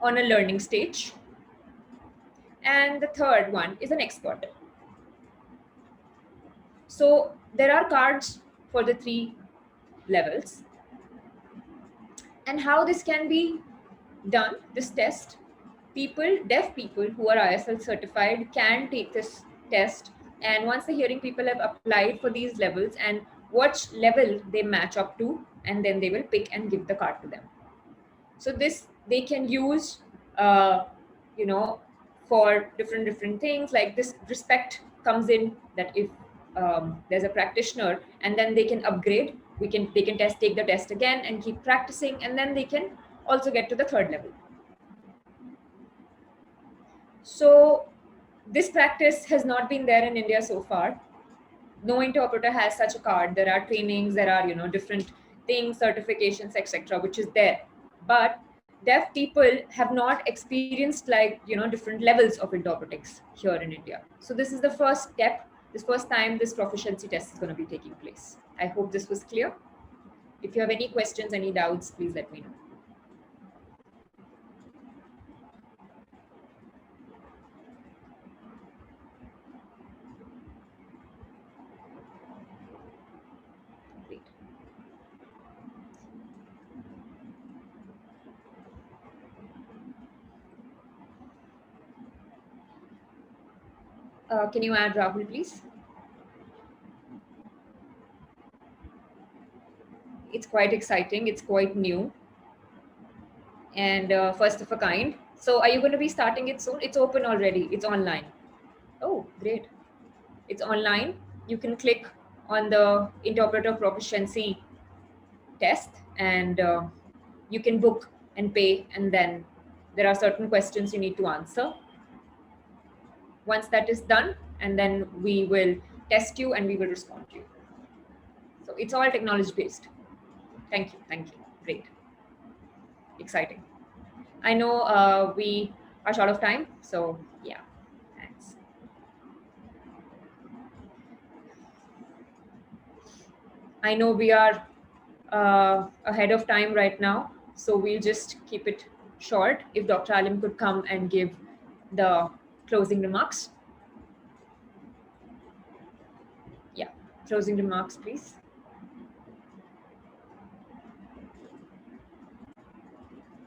on a learning stage. And the third one is an expert. So there are cards for the 3 levels. And how this can be done, this test, deaf people who are ISL certified can take this test. And once the hearing people have applied for these levels and which level they match up to, and then they will pick and give the card to them. So this they can use, for different things. Like this respect comes in, that if there's a practitioner, and then they can upgrade. They can take the test again and keep practicing, and then they can also get to the 3rd level. So this practice has not been there in India so far. No interpreter has such a card. There are trainings, there are different things, certifications, etc., which is there. But deaf people have not experienced different levels of interpretics here in India. So this is the first step. This first time this proficiency test is going to be taking place. I hope this was clear. If you have any questions, any doubts, please let me know. Great. Can you add Rahul, please? It's quite exciting. It's quite new and first of a kind. So are you going to be starting it soon? It's open already. It's online. Oh, great. It's online. You can click on the interpreter proficiency test, and you can book and pay, and then there are certain questions you need to answer. Once that is done, and then we will test you and we will respond to you. So it's all technology based. Thank you. Great. Exciting. I know we are short of time, so yeah, thanks. I know we are ahead of time right now, so we'll just keep it short. If Dr. Alim could come and give the closing remarks. Yeah, closing remarks, please.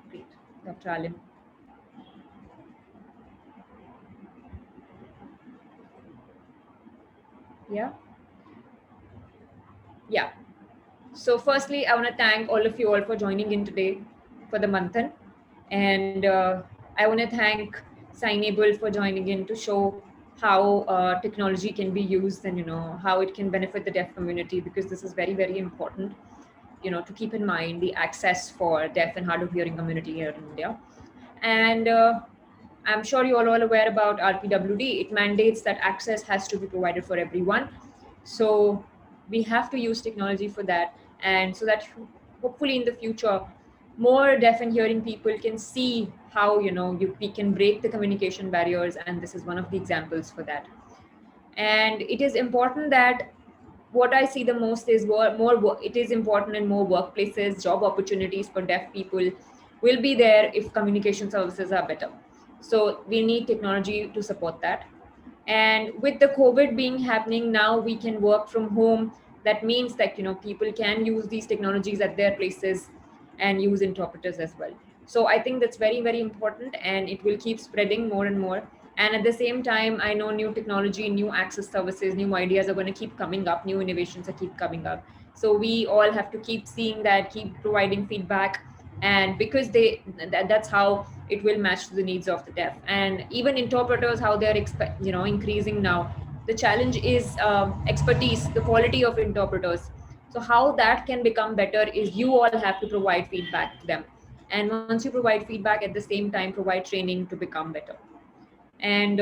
Great, Dr. Alim. Yeah. So firstly, I want to thank all of you all for joining in today for the Manthan. And I want to thank Signable for joining in to show how technology can be used, and how it can benefit the deaf community, because this is very, very important, to keep in mind the access for deaf and hard of hearing community here in India. And I'm sure you are all aware about RPWD. It mandates that access has to be provided for everyone. So we have to use technology for that, and so that hopefully in the future more deaf and hearing people can see how we can break the communication barriers, and this is one of the examples for that. And it is important that what I see the most is it is important in more workplaces, job opportunities for deaf people will be there if communication services are better. So we need technology to support that. And with the COVID being happening now, we can work from home. That means that people can use these technologies at their places and use interpreters as well. So I think that's very, very important, and it will keep spreading more and more. And at the same time, I know new technology, new access services, new ideas are going to keep coming up, new innovations are keep coming up. So we all have to keep seeing that, keep providing feedback, and because that's how it will match to the needs of the deaf. And even interpreters, how they're increasing now. The challenge is expertise, the quality of interpreters. So how that can become better is you all have to provide feedback to them, and once you provide feedback, at the same time provide training to become better. And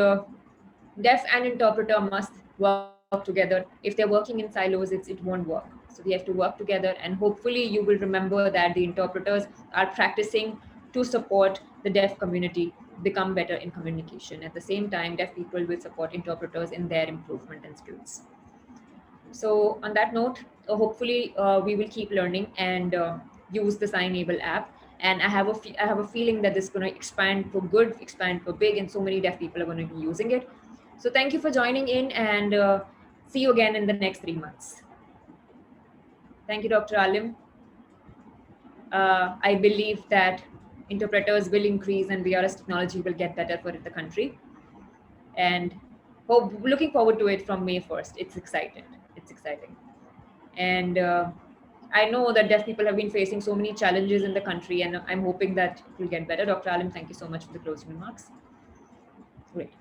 deaf and interpreter must work together. If they're working in silos, it won't work. So we have to work together, and hopefully you will remember that the interpreters are practicing to support the deaf community become better in communication. At the same time, deaf people will support interpreters in their improvement and skills. So on that note, hopefully we will keep learning and use the Signable app. And I have a feeling that this is going to expand for good, expand for big, and so many deaf people are going to be using it. So thank you for joining in, and see you again in the next 3 months. Thank you, Dr. Alim. I believe that interpreters will increase and VRS technology will get better for the country. And looking forward to it from May 1st. It's exciting. It's exciting. And I know that deaf people have been facing so many challenges in the country, and I'm hoping that it will get better. Dr. Alim, thank you so much for the closing remarks. Great.